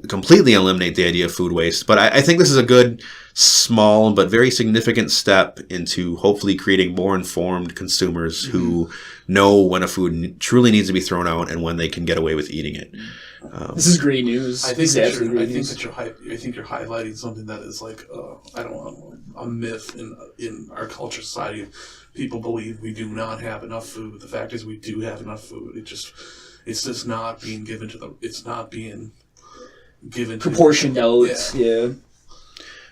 completely eliminate the idea of food waste, but I think this is a good, small, but very significant step into hopefully creating more informed consumers who know when a food truly needs to be thrown out and when they can get away with eating it. This is great news. I think you're highlighting something that is a myth in our culture society. People believe we do not have enough food. The fact is, we do have enough food. It's just not being given to it's not being given proportioned out.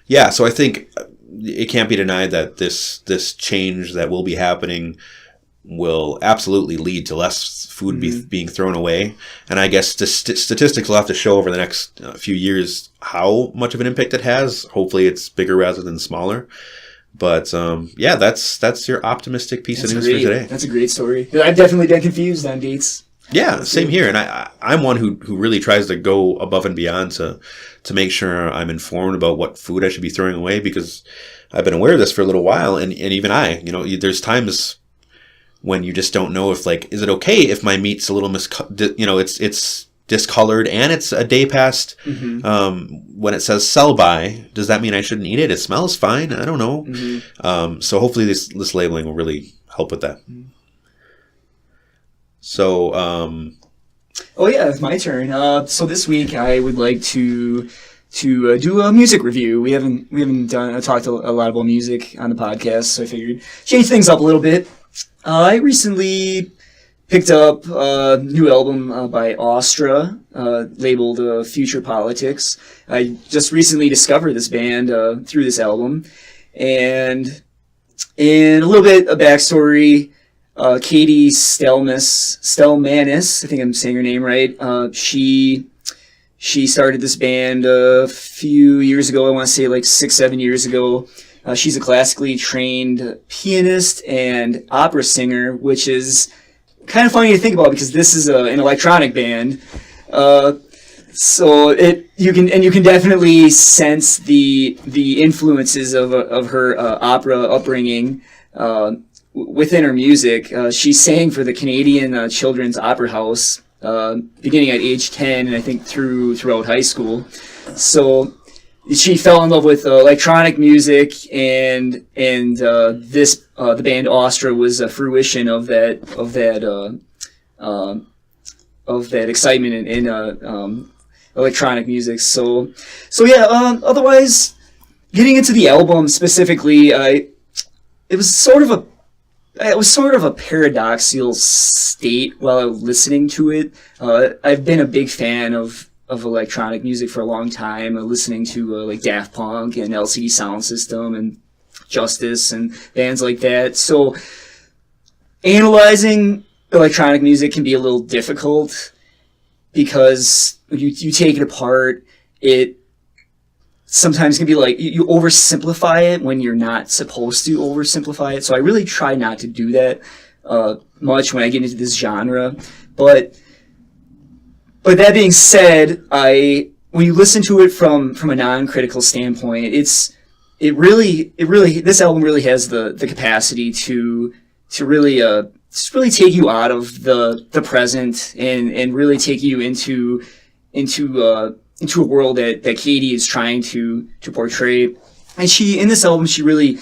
Yeah. So I think it can't be denied that this change that will be happening will absolutely lead to less food being thrown away. And I guess the statistics will have to show over the next few years how much of an impact it has. Hopefully it's bigger rather than smaller. But that's your optimistic piece of news for today. That's a great story. I've definitely been confused on dates. Yeah, same here. And I'm one who really tries to go above and beyond to make sure I'm informed about what food I should be throwing away, because I've been aware of this for a little while. And even there's times when you just don't know if, like, is it okay if my meat's a little it's discolored and it's a day past. When it says sell by, does that mean I shouldn't eat it? It smells fine. I don't know. So hopefully this labeling will really help with that. So, oh yeah, it's my turn. So this week I would like to do a music review. We haven't talked a lot about music on the podcast, so I figured change things up a little bit. I recently picked up a new album by Astra, labeled Future Politics. I just recently discovered this band through this album, and a little bit of backstory. Katie Stelmanis, I think I'm saying her name right. She started this band a few years ago. I want to say like 6-7 years ago. She's a classically trained pianist and opera singer, which is kind of funny to think about because this is an electronic band. So you can definitely sense the influences of her opera upbringing within her music. She sang for the Canadian Children's Opera House beginning at age 10, and I think throughout high school. So she fell in love with electronic music, and the band Astra was a fruition of that excitement in electronic music. So yeah. Otherwise, getting into the album specifically, it was sort of a paradoxical state while I was listening to it. I've been a big fan of electronic music for a long time, listening to like Daft Punk and LCD Sound System and Justice and bands like that. So analyzing electronic music can be a little difficult because when you take it apart, it sometimes can be like you oversimplify it when you're not supposed to oversimplify it. So I really try not to do that much when I get into this genre. But that being said, when you listen to it from a non-critical standpoint, this album really has the capacity to really take you out of the present and really take you into a world that Katie is trying to portray. And in this album she really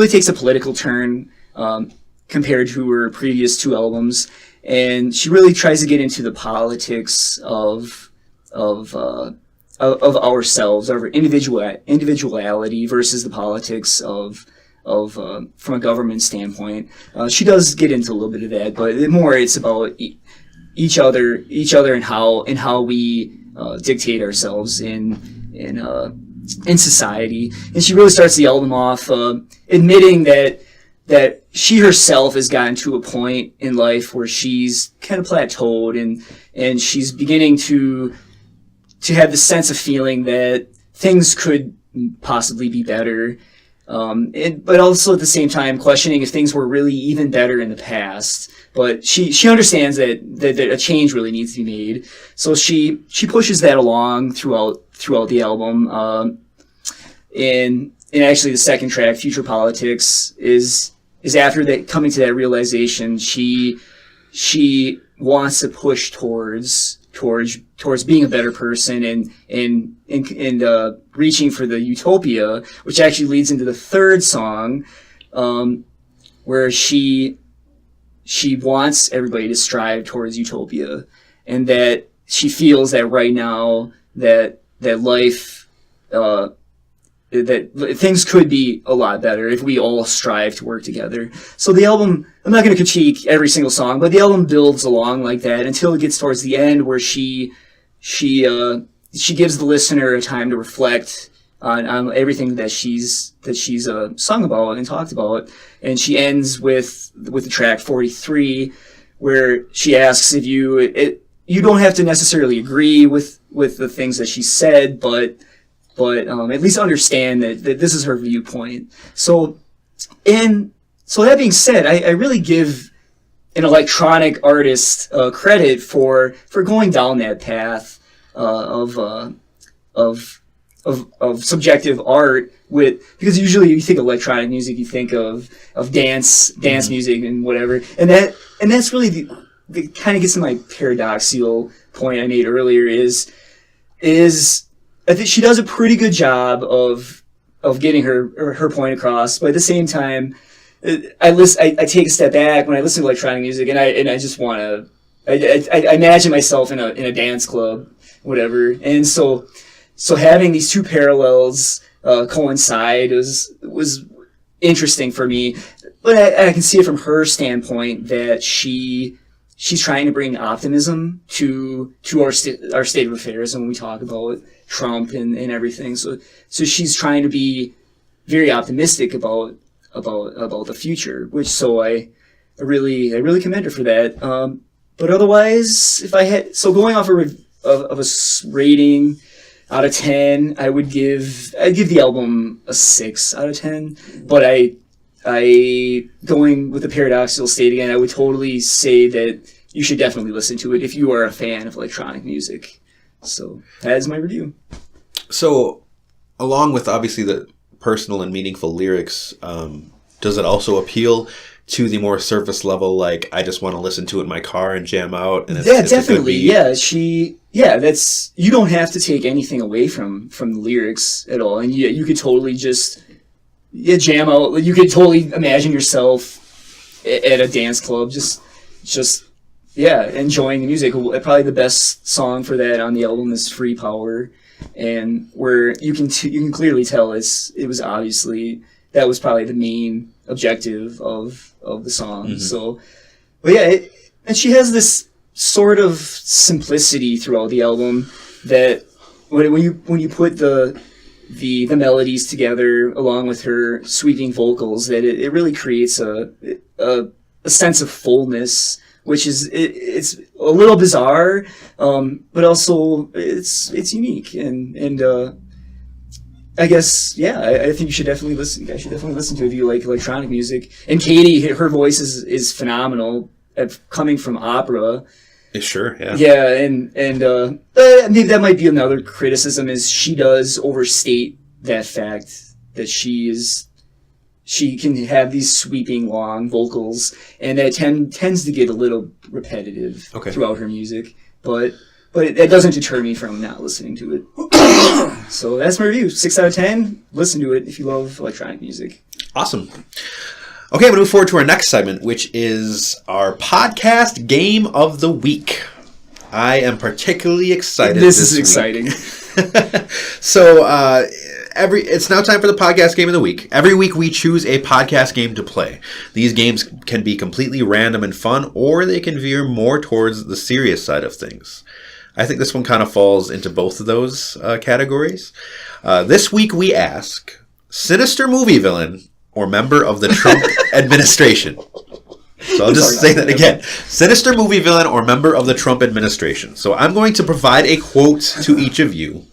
takes a political turn compared to her previous two albums. And she really tries to get into the politics of ourselves, our individuality versus the politics of from a government standpoint. She does get into a little bit of that, but it's about each other and how we dictate ourselves in society. And she really starts the album off admitting that she herself has gotten to a point in life where she's kind of plateaued and she's beginning to have the sense of feeling that things could possibly be better, but also at the same time questioning if things were really even better in the past. But she understands that a change really needs to be made, so she pushes that along throughout the album. And actually, the second track, Future Politics, is after that, coming to that realization. She wants to push towards being a better person and reaching for the utopia, which actually leads into the third song, where she wants everybody to strive towards utopia, and that she feels that right now that life, that things could be a lot better if we all strive to work together. So the album, I'm not going to critique every single song, but the album builds along like that until it gets towards the end, where she gives the listener a time to reflect on everything that she's sung about and talked about. And she ends with the track 43, where she asks if you don't have to necessarily agree with the things that she said, but at least understand that this is her viewpoint. So that being said, I really give an electronic artist credit for going down that path of subjective art because usually you think of electronic music, you think of dance music and whatever, and that's really the kind of gets to my paradoxical point I made earlier is I think she does a pretty good job of getting her point across, but at the same time, I take a step back when I listen to electronic music, and I just want to I imagine myself in a dance club, whatever, and so having these two parallels coincide was interesting for me, but I can see it from her standpoint that she's trying to bring optimism to our state of affairs, and when we talk about Trump and everything, so she's trying to be very optimistic about the future, which I really commend her for that. But otherwise, if I had going off of a rating out of 10, I'd give the album a 6 out of 10. But I going with the paradoxical state again, I would totally say that you should definitely listen to it if you are a fan of electronic music. So that is my review. So, along with obviously the personal and meaningful lyrics, does it also appeal to the more surface level, like I just want to listen to it in my car and jam out? And it's definitely. That's, you don't have to take anything away from the lyrics at all, and you could totally just jam out. You could totally imagine yourself at a dance club, just enjoying the music. Probably the best song for that on the album is "Free Power," and where you can clearly tell it was obviously that was probably the main objective of the song. Mm-hmm. So, but and she has this sort of simplicity throughout the album that when you put the melodies together along with her sweeping vocals, that it really creates a sense of fullness, which is it's a little bizarre, but also it's unique and I guess, I think you should definitely listen. You guys should definitely listen to it if you like electronic music. And Katie, her voice is phenomenal, coming from opera. Sure, yeah. Yeah, and maybe that might be another criticism, is she does overstate that fact that she can have these sweeping long vocals, and that tends to get a little repetitive throughout her music. But it doesn't deter me from not listening to it. So that's my review. 6 out of 10. Listen to it if you love electronic music. Awesome. Okay, I'm going to move forward to our next segment, which is our podcast game of the week. I am particularly excited this is week. Exciting. So, it's now time for the podcast game of the week. Every week we choose a podcast game to play. These games can be completely random and fun, or they can veer more towards the serious side of things. I think this one kind of falls into both of those categories. This week we ask, sinister movie villain or member of the Trump administration? So I'll just say that again. Sinister movie villain or member of the Trump administration. So I'm going to provide a quote to each of you,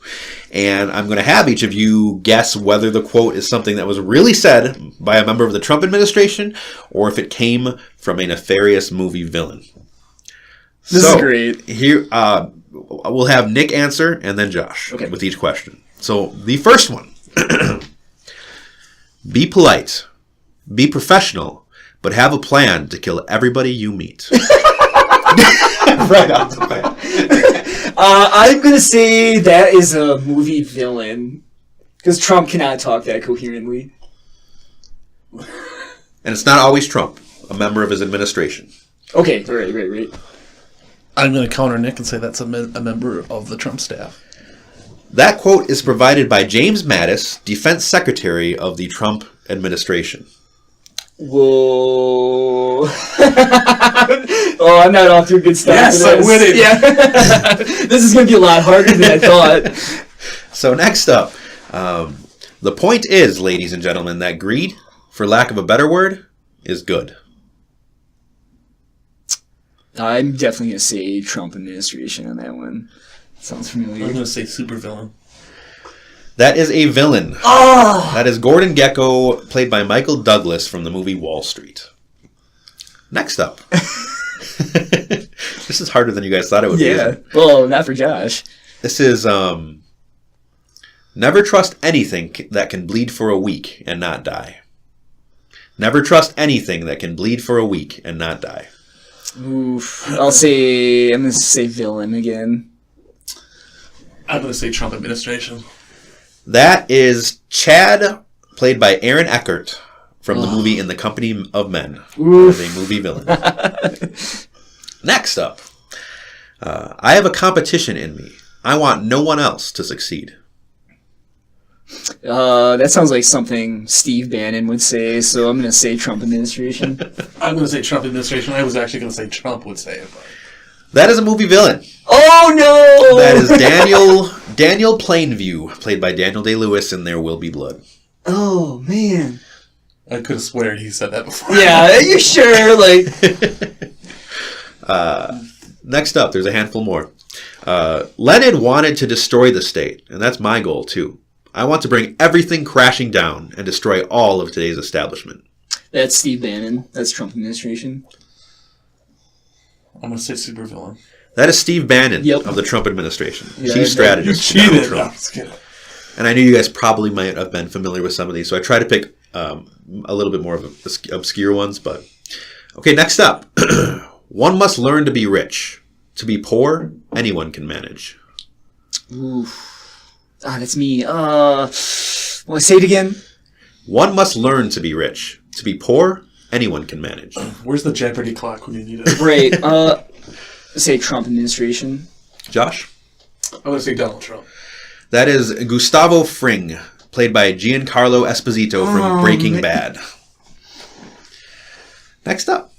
and I'm going to have each of you guess whether the quote is something that was really said by a member of the Trump administration or if it came from a nefarious movie villain. This is great. Here, we'll have Nick answer and then Josh with each question. So the first one. Be polite. Be professional. But have a plan to kill everybody you meet. Right off the bat. I'm going to say that is a movie villain. Because Trump cannot talk that coherently. And it's not always Trump. A member of his administration. Okay, right. I'm going to counter Nick and say that's a member of the Trump staff. That quote is provided by James Mattis, Defense Secretary of the Trump administration. Whoa. I'm not off to a good start. Yes, I'm winning. Yeah. This is going to be a lot harder than I thought. So next up, the point is, ladies and gentlemen, that greed, for lack of a better word, is good. I'm definitely going to say Trump administration on that one. Sounds familiar. I'm going to say supervillain. That is a villain. Oh! That is Gordon Gekko, played by Michael Douglas from the movie Wall Street. Next up. This is harder than you guys thought it would be. Yeah. Well, not for Josh. This is Never trust anything that can bleed for a week and not die. Never trust anything that can bleed for a week and not die. Oof. I'm going to say villain again. I'm going to say Trump administration. That is Chad, played by Aaron Eckhart, from the movie In the Company of Men. As a movie villain. Next up. I have a competition in me. I want no one else to succeed. That sounds like something Steve Bannon would say, so I'm going to say Trump administration. I'm going to say Trump administration. I was actually going to say Trump would say it. But... That is a movie villain. Oh, no! That is Daniel Plainview, played by Daniel Day-Lewis in There Will Be Blood. Oh, man. I could have sworn he said that before. Yeah, are you sure? Next up, there's a handful more. Lenin wanted to destroy the state, and that's my goal, too. I want to bring everything crashing down and destroy all of today's establishment. That's Steve Bannon. That's Trump administration. I'm going to say supervillain. That is Steve Bannon of the Trump administration. Yeah, Chief strategist. You cheated. No, just kidding. And I knew you guys probably might have been familiar with some of these, so I tried to pick a little bit more of obscure ones. But okay, next up. One must learn to be rich. To be poor, anyone can manage. Oof. That's me. Want to say it again? One must learn to be rich. To be poor, anyone can manage. Where's the Jeopardy clock when you need it? Right. Say Trump administration. Josh? I'm going to say Donald Trump. That is Gustavo Fring, played by Giancarlo Esposito from Breaking Bad. Next up.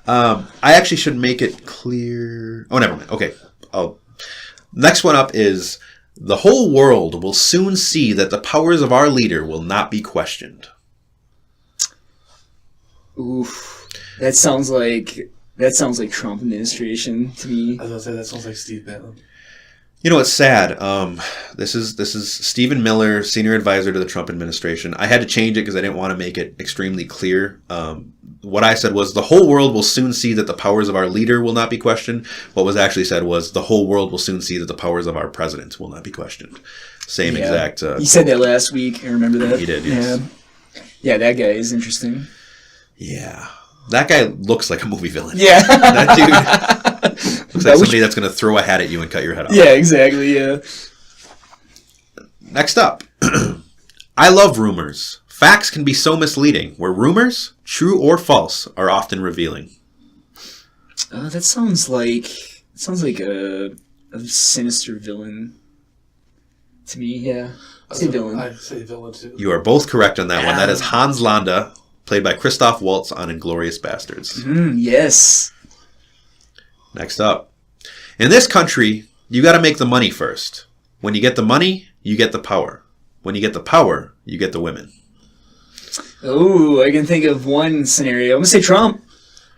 I actually should make it clear. Oh, never mind. Okay. Next one up is the whole world will soon see that the powers of our leader will not be questioned. Oof. That sounds like Trump administration to me. I was going to say that sounds like Steve Bannon. You know what's sad? This is Stephen Miller, senior advisor to the Trump administration. I had to change it because I didn't want to make it extremely clear. What I said was the whole world will soon see that the powers of our leader will not be questioned. What was actually said was the whole world will soon see that the powers of our president will not be questioned. Same exact. You said that last week. I remember that. He did. Yes. Yeah, that guy is interesting. Yeah, that guy looks like a movie villain. Yeah, that dude looks like somebody that's going to throw a hat at you and cut your head off. Yeah, exactly. Yeah. Next up, I love rumors. Facts can be so misleading, where rumors, true or false, are often revealing. That sounds like a sinister villain to me. Yeah, say villain. I say villain too. You are both correct on that one. That is Hans Landa, played by Christoph Waltz on Inglourious Bastards. Yes. Next up, in this country, you got to make the money first. When you get the money, you get the power. When you get the power, you get the women. Oh, I can think of one scenario. I'm going to say Trump.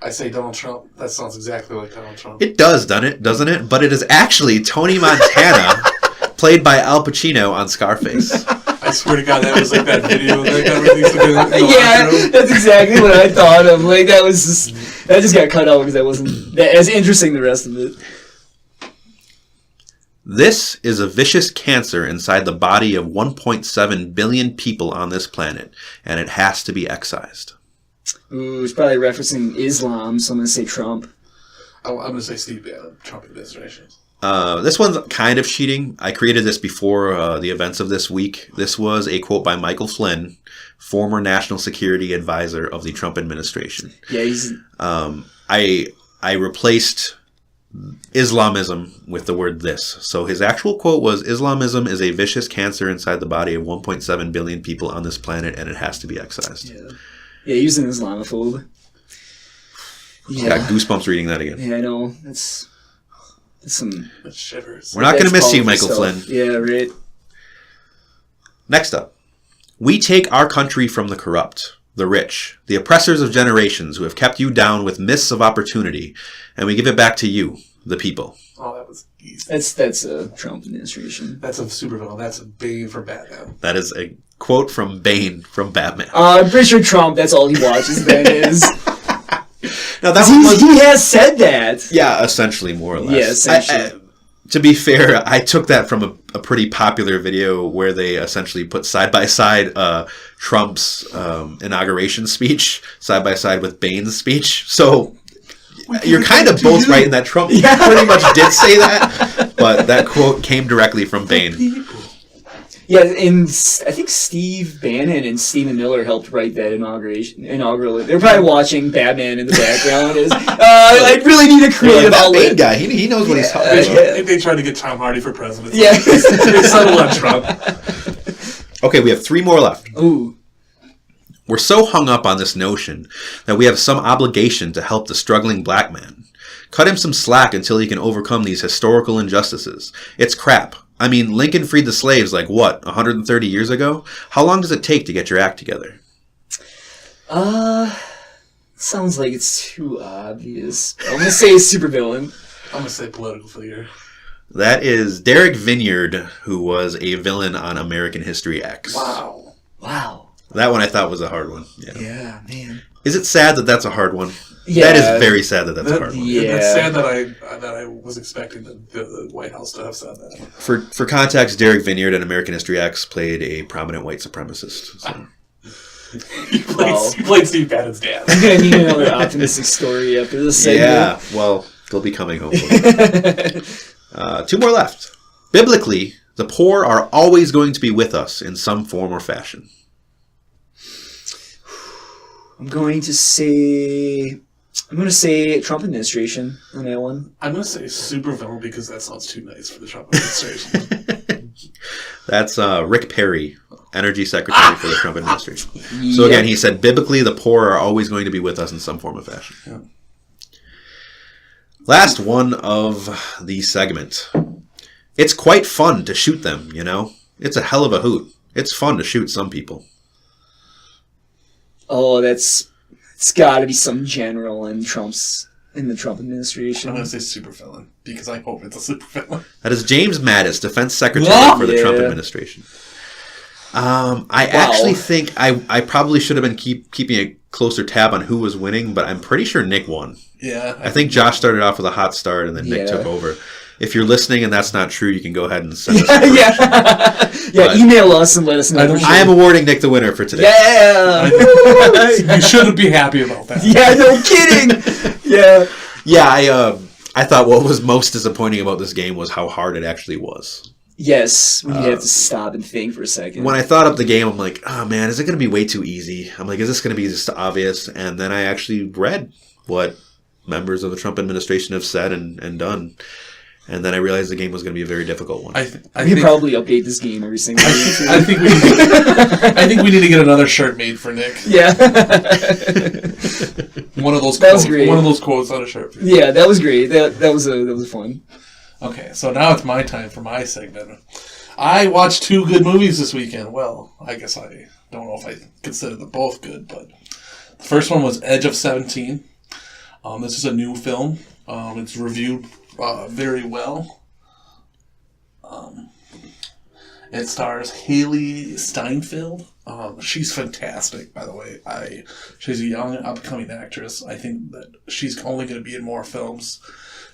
I say Donald Trump. That sounds exactly like Donald Trump. It does, doesn't it? But it is actually Tony Montana, played by Al Pacino on Scarface. I swear to God, that was like that video that got released. Yeah, that's exactly what I thought of. Like, that just got cut out because that wasn't as interesting, the rest of it. This is a vicious cancer inside the body of 1.7 billion people on this planet, and it has to be excised. Ooh, it's probably referencing Islam, so I'm going to say Trump. I'm going to say Steve Bannon, Trump administration. This one's kind of cheating. I created this before the events of this week. This was a quote by Michael Flynn, former national security advisor of the Trump administration. Yeah, he's... I replaced Islamism with the word this. So his actual quote was, Islamism is a vicious cancer inside the body of 1.7 billion people on this planet, and it has to be excised. Yeah, he was an Islamophobe. Yeah. Got goosebumps reading that again. Yeah, I know. That's some... That shivers. We're not going to miss you, Michael Flynn. Yeah, right. Next up. We take our country from the corrupt, the rich, the oppressors of generations who have kept you down with myths of opportunity, and we give it back to you, the people. Oh, that was easy. That's a Trump administration. That's a supervillain. That's a Bane from Batman. That is a quote from Bane from Batman. I'm pretty sure Trump, that's all he watches then is... Now, that he has said that. Yeah, essentially, more or less. Yeah, essentially. To be fair, I took that from a pretty popular video where they essentially put side by side Trump's inauguration speech side by side with Bane's speech. So you're kind of both right in that Trump pretty much did say that, but that quote came directly from Bane. Yeah, and I think Steve Bannon and Stephen Miller helped write that inaugural. They're probably watching Batman in the background. I really need a creative outlet. Bane guy, he knows what he's talking about. If they tried to get Tom Hardy for president. Yeah. They settled on Trump. Okay, we have 3 more left. Ooh. We're so hung up on this notion that we have some obligation to help the struggling black man. Cut him some slack until he can overcome these historical injustices. It's crap. I mean, Lincoln freed the slaves, 130 years ago? How long does it take to get your act together? Sounds like it's too obvious. I'm going to say supervillain. I'm going to say political figure. That is Derek Vineyard, who was a villain on American History X. Wow. That one I thought was a hard one. Yeah, man. Is it sad that that's a hard one? Yeah. That is very sad that that's a hard one. Yeah. It's sad that I was expecting the White House to have said that. For context, Derek Vineyard in American History X played a prominent white supremacist. So. He played Steve Bannon's dad. I'm going to need another optimistic story after this segment. Yeah, well, they'll be coming hopefully. 2 more left. Biblically, the poor are always going to be with us in some form or fashion. I'm going to say Trump administration on that one. I'm going to say supervillain because that sounds too nice for the Trump administration. That's Rick Perry, Energy Secretary for the Trump administration. So again, he said, biblically, the poor are always going to be with us in some form of fashion. Yeah. Last one of the segment. It's quite fun to shoot them, you know? It's a hell of a hoot. It's fun to shoot some people. Oh, it's got to be some general in the Trump administration. I'm going to say supervillain because I hope it's a supervillain. That is James Mattis, Defense Secretary for the Trump administration. I actually think I probably should have been keeping a closer tab on who was winning, but I'm pretty sure Nick won. Yeah. I think Josh started off with a hot start and then Nick took over. If you're listening and that's not true, you can go ahead and send us email us and let us know. I am awarding Nick the winner for today. Yeah! You shouldn't be happy about that. Yeah, no kidding! Yeah, I thought what was most disappointing about this game was how hard it actually was. Yes, when you have to stop and think for a second. When I thought up the game, I'm like, oh man, is it going to be way too easy? I'm like, is this going to be just obvious? And then I actually read what members of the Trump administration have said and done. And then I realized the game was going to be a very difficult one. I think probably update this game every single week. I think we need to get another shirt made for Nick. Yeah. One of those that quotes, was great. One of those quotes on a shirt. Yeah, that was great. That was fun. Okay, so now it's my time for my segment. I watched 2 good movies this weekend. Well, I guess I don't know if I consider them both good, but the first one was Edge of 17. This is a new film. It's reviewed very well. It stars Haley Steinfeld. She's fantastic, by the way. She's a young, upcoming actress. I think that she's only going to be in more films.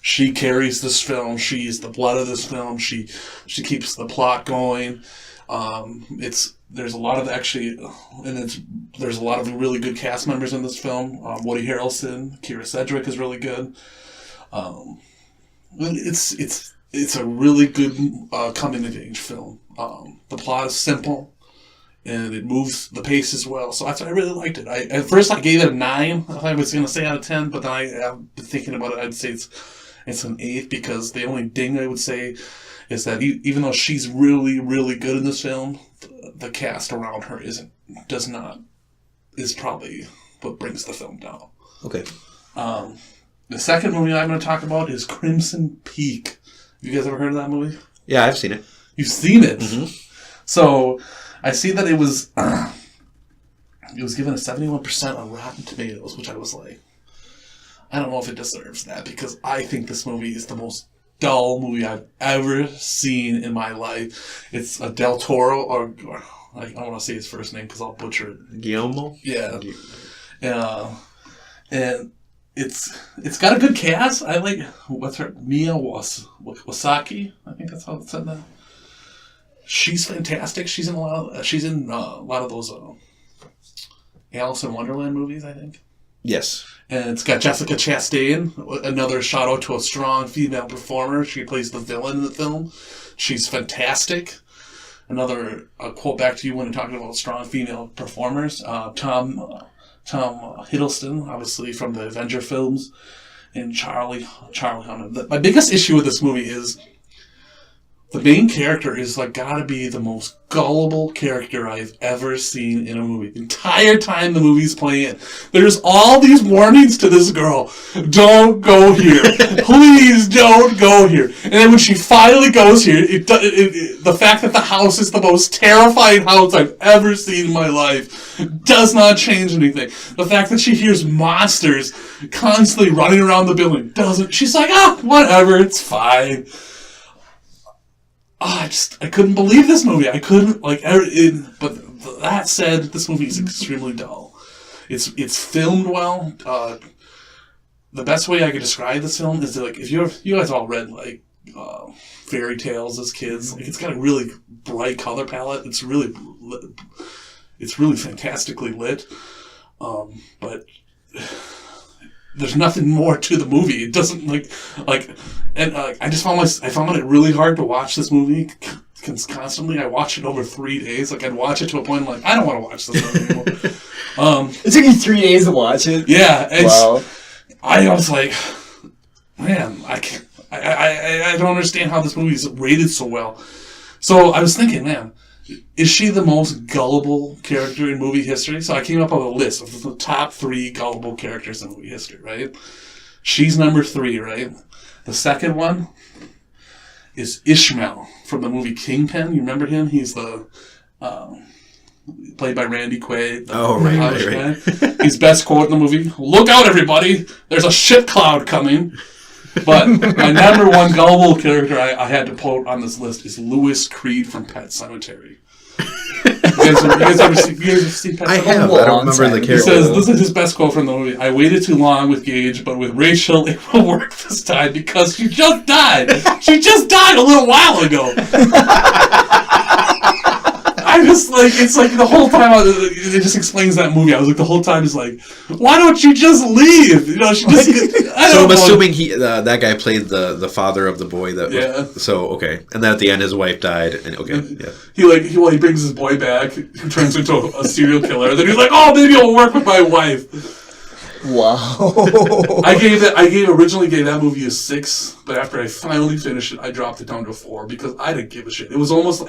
She carries this film. She's the blood of this film. She keeps the plot going. There's a lot of there's a lot of really good cast members in this film. Woody Harrelson, Kira Sedgwick is really good. It's a really good coming of age film. The plot is simple, and it moves the pace as well. So I really liked it. At first I gave it a 9. I was going to say out of 10, but then I've been thinking about it. I'd say it's an 8 because the only ding I would say is that even though she's really, really good in this film, the cast around her is probably what brings the film down. Okay. The second movie I'm going to talk about is Crimson Peak. Have you guys ever heard of that movie? Yeah, I've seen it. You've seen it? Mm-hmm. So, I see that it was given a 71% on Rotten Tomatoes, which I was like, I don't know if it deserves that, because I think this movie is the most dull movie I've ever seen in my life. It's a Del Toro, or I don't want to say his first name because I'll butcher it. Guillermo? Yeah. And it's got a good cast. I like what's her Mia Wasaki. I think that's how it said that. She's fantastic. She's in a lot of those Alice in Wonderland movies, I think. Yes. And it's got Jessica Chastain, another shout out to a strong female performer. She plays the villain in the film. She's fantastic. Another quote back to you when you're talking about strong female performers. Tom Hiddleston, obviously from the Avenger films, and Charlie Hunnam. My biggest issue with this movie is the main character is like gotta be the most gullible character I've ever seen in a movie. The entire time the movie's playing, there's all these warnings to this girl. Don't go here. Please don't go here. And then when she finally goes here, the fact that the house is the most terrifying house I've ever seen in my life does not change anything. The fact that she hears monsters constantly running around the building doesn't. She's like, whatever, it's fine. I couldn't believe this movie. I couldn't, but that said, this movie is extremely dull. It's filmed well. The best way I could describe this film is that, like, if you guys all read, like, fairy tales as kids, like, it's got a really bright color palette. It's really fantastically lit. But there's nothing more to the movie. It doesn't I found it really hard to watch this movie constantly. I watched it over 3 days. Like, I'd watch it to a point like, I don't want to watch this movie anymore. It took you 3 days to watch it? Yeah. Wow. I was like, man, I don't understand how this movie is rated so well. So I was thinking, man, is she the most gullible character in movie history? So I came up with a list of the top 3 gullible characters in movie history, right? She's number 3, right? The second one is Ishmael from the movie Kingpin. You remember him? He's the played by Randy Quaid. Right. His best quote in the movie: "Look out, everybody! There's a shit cloud coming." But my number 1 gullible character I had to put on this list is Louis Creed from Pet Sematary. You guys ever seen Pet Sematary? I have. I don't remember the character. He says, this is his best quote from the movie: "I waited too long with Gage, but with Rachel it will work this time because she just died. She just died a little while ago." I just, like, it's like the whole time, it just explains that movie. I was like, the whole time is like, why don't you just leave? You know, she just, So I'm assuming that guy played the father of the boy that was, so, okay. And then at the end his wife died, and okay, yeah. He brings his boy back, who turns into a serial killer, and then he's like, oh, maybe I'll work with my wife. Wow. I originally gave that movie a 6, but after I finally finished it, I dropped it down to a 4 because I didn't give a shit. It was almost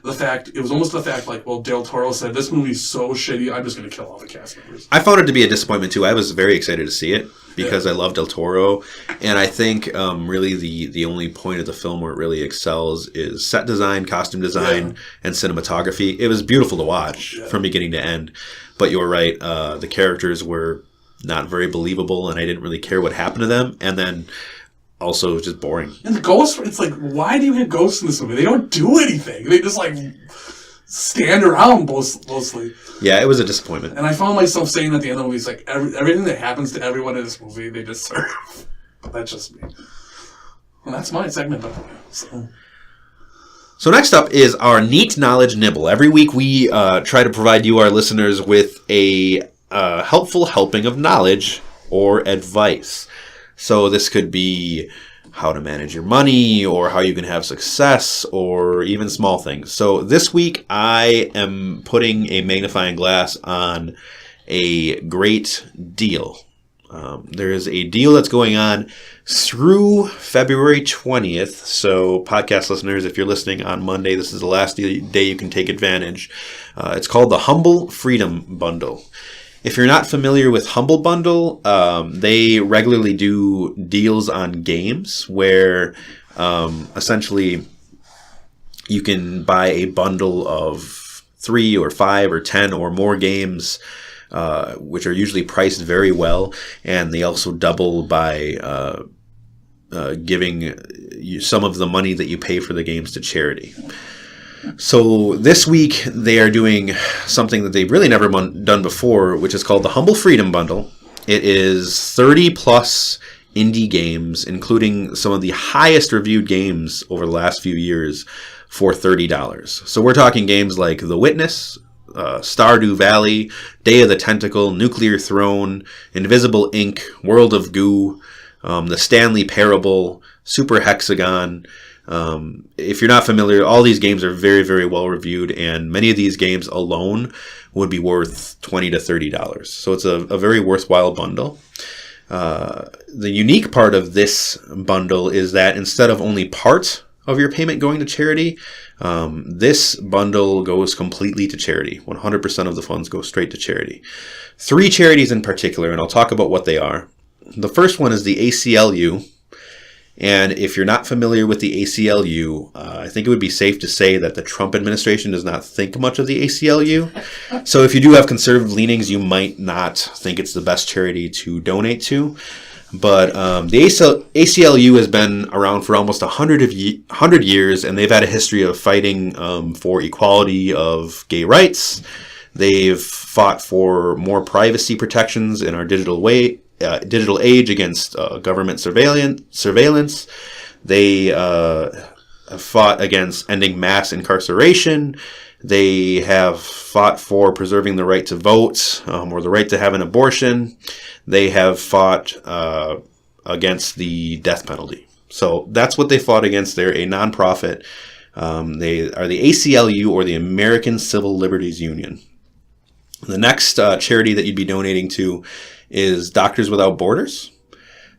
the fact, like, well, Del Toro said, this movie's so shitty, I'm just going to kill all the cast members. I found it to be a disappointment, too. I was very excited to see it because I love Del Toro. And I think really the only point of the film where it really excels is set design, costume design, and cinematography. It was beautiful to watch from beginning to end. But you're right, the characters were not very believable, and I didn't really care what happened to them. And then also, it was just boring. And the ghosts, it's like, why do you have ghosts in this movie? They don't do anything. They just, like, stand around mostly. Yeah, it was a disappointment. And I found myself saying at the end of the movie, it's like, everything that happens to everyone in this movie, they deserve. But that's just me. And that's my segment, by the way. So next up is our Neat Knowledge Nibble. Every week we try to provide you, our listeners, with a helpful helping of knowledge or advice. So this could be how to manage your money, or how you can have success, or even small things. So this week I am putting a magnifying glass on a great deal. There is a deal that's going on through February 20th. So podcast listeners, if you're listening on Monday, this is the last day you can take advantage. It's called the Humble Freedom Bundle. If you're not familiar with Humble Bundle, they regularly do deals on games where essentially you can buy a bundle of 3 or 5 or 10 or more games, which are usually priced very well, and they also double by giving you some of the money that you pay for the games to charity. So this week they are doing something that they've really never done before, which is called the Humble Freedom Bundle. It is 30 plus indie games, including some of the highest reviewed games over the last few years, for $30. So we're talking games like The Witness, Stardew Valley, Day of the Tentacle, Nuclear Throne, Invisible Ink, World of Goo, The Stanley Parable, Super Hexagon. If you're not familiar, all these games are very, very well reviewed, and many of these games alone would be worth $20 to $30. So it's a very worthwhile bundle. The unique part of this bundle is that instead of only part of your payment going to charity, this bundle goes completely to charity. 100% of the funds go straight to charity. 3 charities in particular, and I'll talk about what they are. The first one is the ACLU. And if you're not familiar with the ACLU, I think it would be safe to say that the Trump administration does not think much of the ACLU. So if you do have conservative leanings, you might not think it's the best charity to donate to. But the ACLU has been around for almost 100 years, and they've had a history of fighting for equality of gay rights. They've fought for more privacy protections in our digital age against government surveillance. They fought against ending mass incarceration. They have fought for preserving the right to vote or the right to have an abortion. They have fought against the death penalty. So that's what they fought against. They're a nonprofit. They are the ACLU, or the American Civil Liberties Union. The next charity that you'd be donating to is Doctors Without Borders.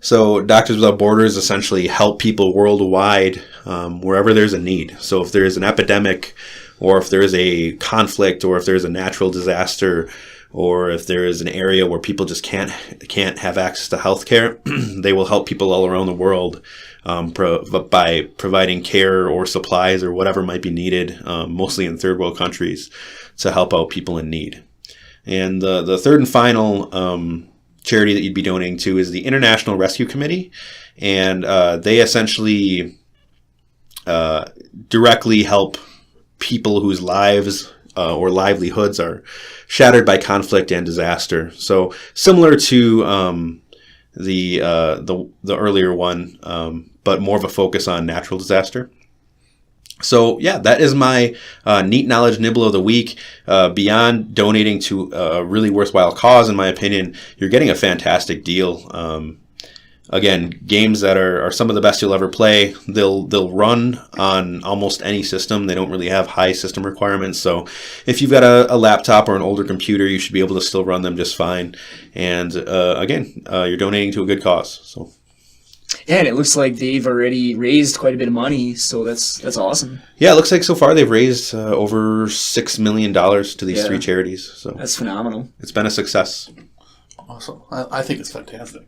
So Doctors Without Borders essentially help people worldwide wherever there's a need. So if there's an epidemic, or if there's a conflict, or if there's a natural disaster, or if there is an area where people just can't have access to healthcare, they will help people all around the world by providing care or supplies or whatever might be needed, mostly in third world countries, to help out people in need. And the third and final charity that you'd be donating to is the International Rescue Committee. And they essentially directly help people whose lives or livelihoods are shattered by conflict and disaster. So similar to the earlier one, but more of a focus on natural disaster. So yeah, that is my neat knowledge nibble of the week. Beyond donating to a really worthwhile cause, in my opinion, you're getting a fantastic deal. Again, games that are some of the best you'll ever play. They'll run on almost any system. They don't really have high system requirements. So if you've got a laptop or an older computer, you should be able to still run them just fine. And again, you're donating to a good cause. So. Yeah, and it looks like they've already raised quite a bit of money, so that's awesome. Yeah, it looks like so far they've raised over $6 million to these 3 charities. So that's phenomenal. It's been a success. Awesome. I think it's fantastic.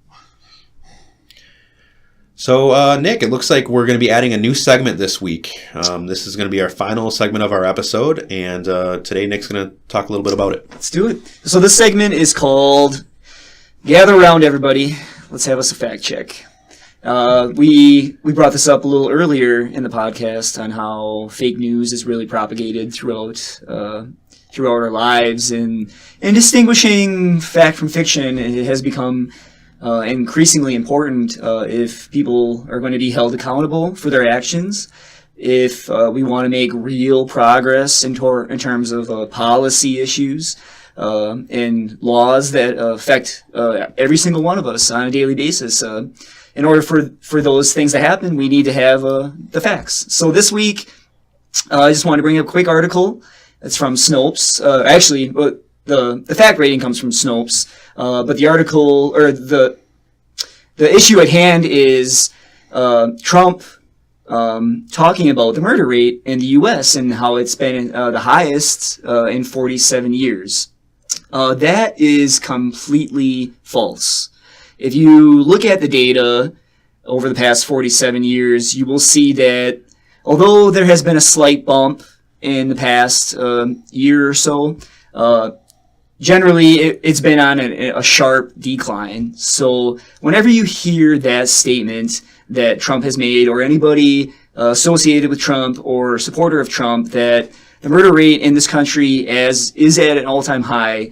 So, Nick, it looks like we're going to be adding a new segment this week. This is going to be our final segment of our episode, and today Nick's going to talk a little bit about it. Let's do it. So this segment is called Gather Around, Everybody. Let's have us a fact check. We brought this up a little earlier in the podcast on how fake news is really propagated throughout our lives, and distinguishing fact from fiction, it has become increasingly important if people are going to be held accountable for their actions. If we want to make real progress in terms of policy issues and laws that affect every single one of us on a daily basis. In order for those things to happen, we need to have the facts. So this week, I just want to bring up a quick article. It's from Snopes. Actually, the fact rating comes from Snopes, but the article, or the issue at hand is Trump talking about the murder rate in the U.S. and how it's been the highest in 47 years. That is completely false. If you look at the data over the past 47 years, you will see that although there has been a slight bump in the past year or so, generally it's been on a sharp decline. So whenever you hear that statement that Trump has made, or anybody associated with Trump or supporter of Trump, that the murder rate in this country is at an all-time high,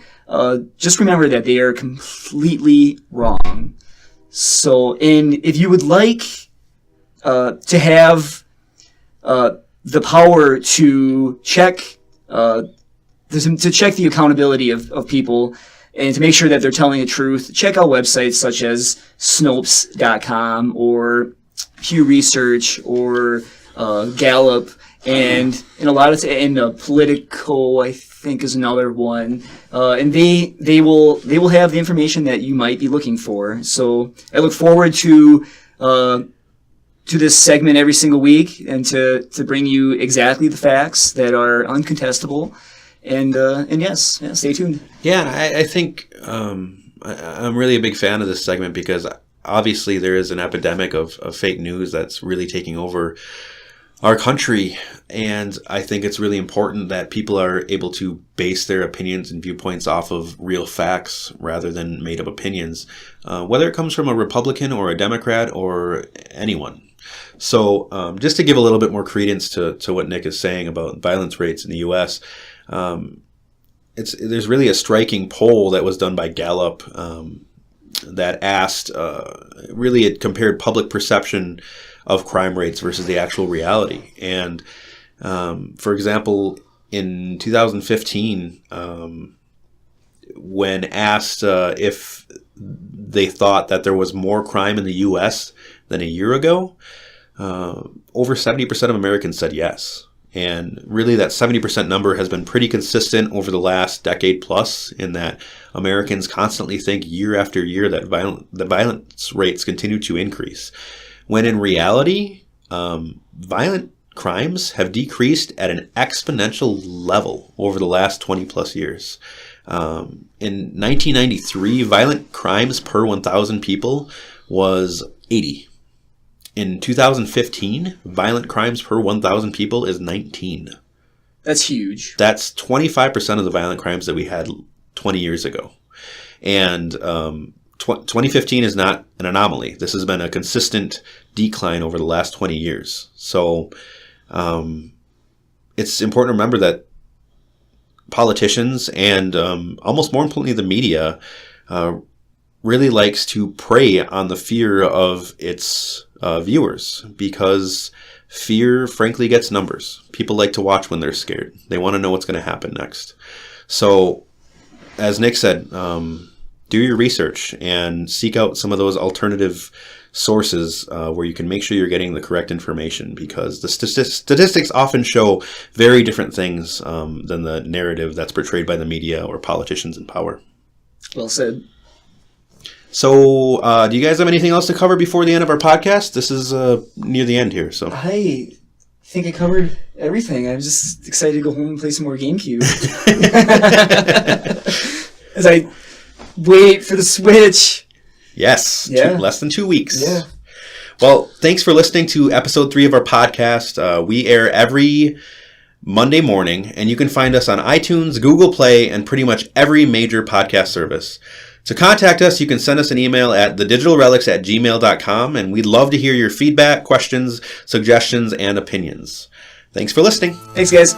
just remember that they are completely wrong. So, and if you would like to have the power to check the accountability of people and to make sure that they're telling the truth, check out websites such as Snopes.com or Pew Research or Gallup, and a lot of Politico, I think, is another one, and they will have the information that you might be looking for. So I look forward to this segment every single week and to bring you exactly the facts that are uncontestable. And yes, stay tuned. Yeah, I think I'm really a big fan of this segment because obviously there is an epidemic of fake news that's really taking over our country, and I think it's really important that people are able to base their opinions and viewpoints off of real facts rather than made-up opinions, whether it comes from a Republican or a Democrat or anyone. So just to give a little bit more credence to what Nick is saying about violence rates in the U.S., there's really a striking poll that was done by Gallup that asked, really it compared public perception of crime rates versus the actual reality. And for example, in 2015, when asked if they thought that there was more crime in the U.S. than a year ago, over 70% of Americans said yes. And really that 70% number has been pretty consistent over the last decade plus, in that Americans constantly think year after year that the violence rates continue to increase. When in reality, violent crimes have decreased at an exponential level over the last 20 plus years. In 1993, violent crimes per 1,000 people was 80. In 2015, violent crimes per 1,000 people is 19. That's huge. That's 25% of the violent crimes that we had 20 years ago. And 2015 is not an anomaly. This has been a consistent decline over the last 20 years. So it's important to remember that politicians and almost more importantly the media really likes to prey on the fear of its viewers, because fear frankly gets numbers. People like to watch when they're scared. They want to know what's going to happen next. So as Nick said, do your research and seek out some of those alternative sources where you can make sure you're getting the correct information, because the statistics often show very different things than the narrative that's portrayed by the media or politicians in power. Well said. So do you guys have anything else to cover before the end of our podcast? This is near the end here. So I think I covered everything. I'm just excited to go home and play some more GameCube. As I wait for the Switch. Yes. Yeah. Less than 2 weeks. Yeah. Well, thanks for listening to episode 3 of our podcast. We air every Monday morning, and you can find us on iTunes, Google Play, and pretty much every major podcast service. To contact us, you can send us an email at thedigitalrelics@gmail.com, and we'd love to hear your feedback, questions, suggestions, and opinions. Thanks for listening. Thanks, guys.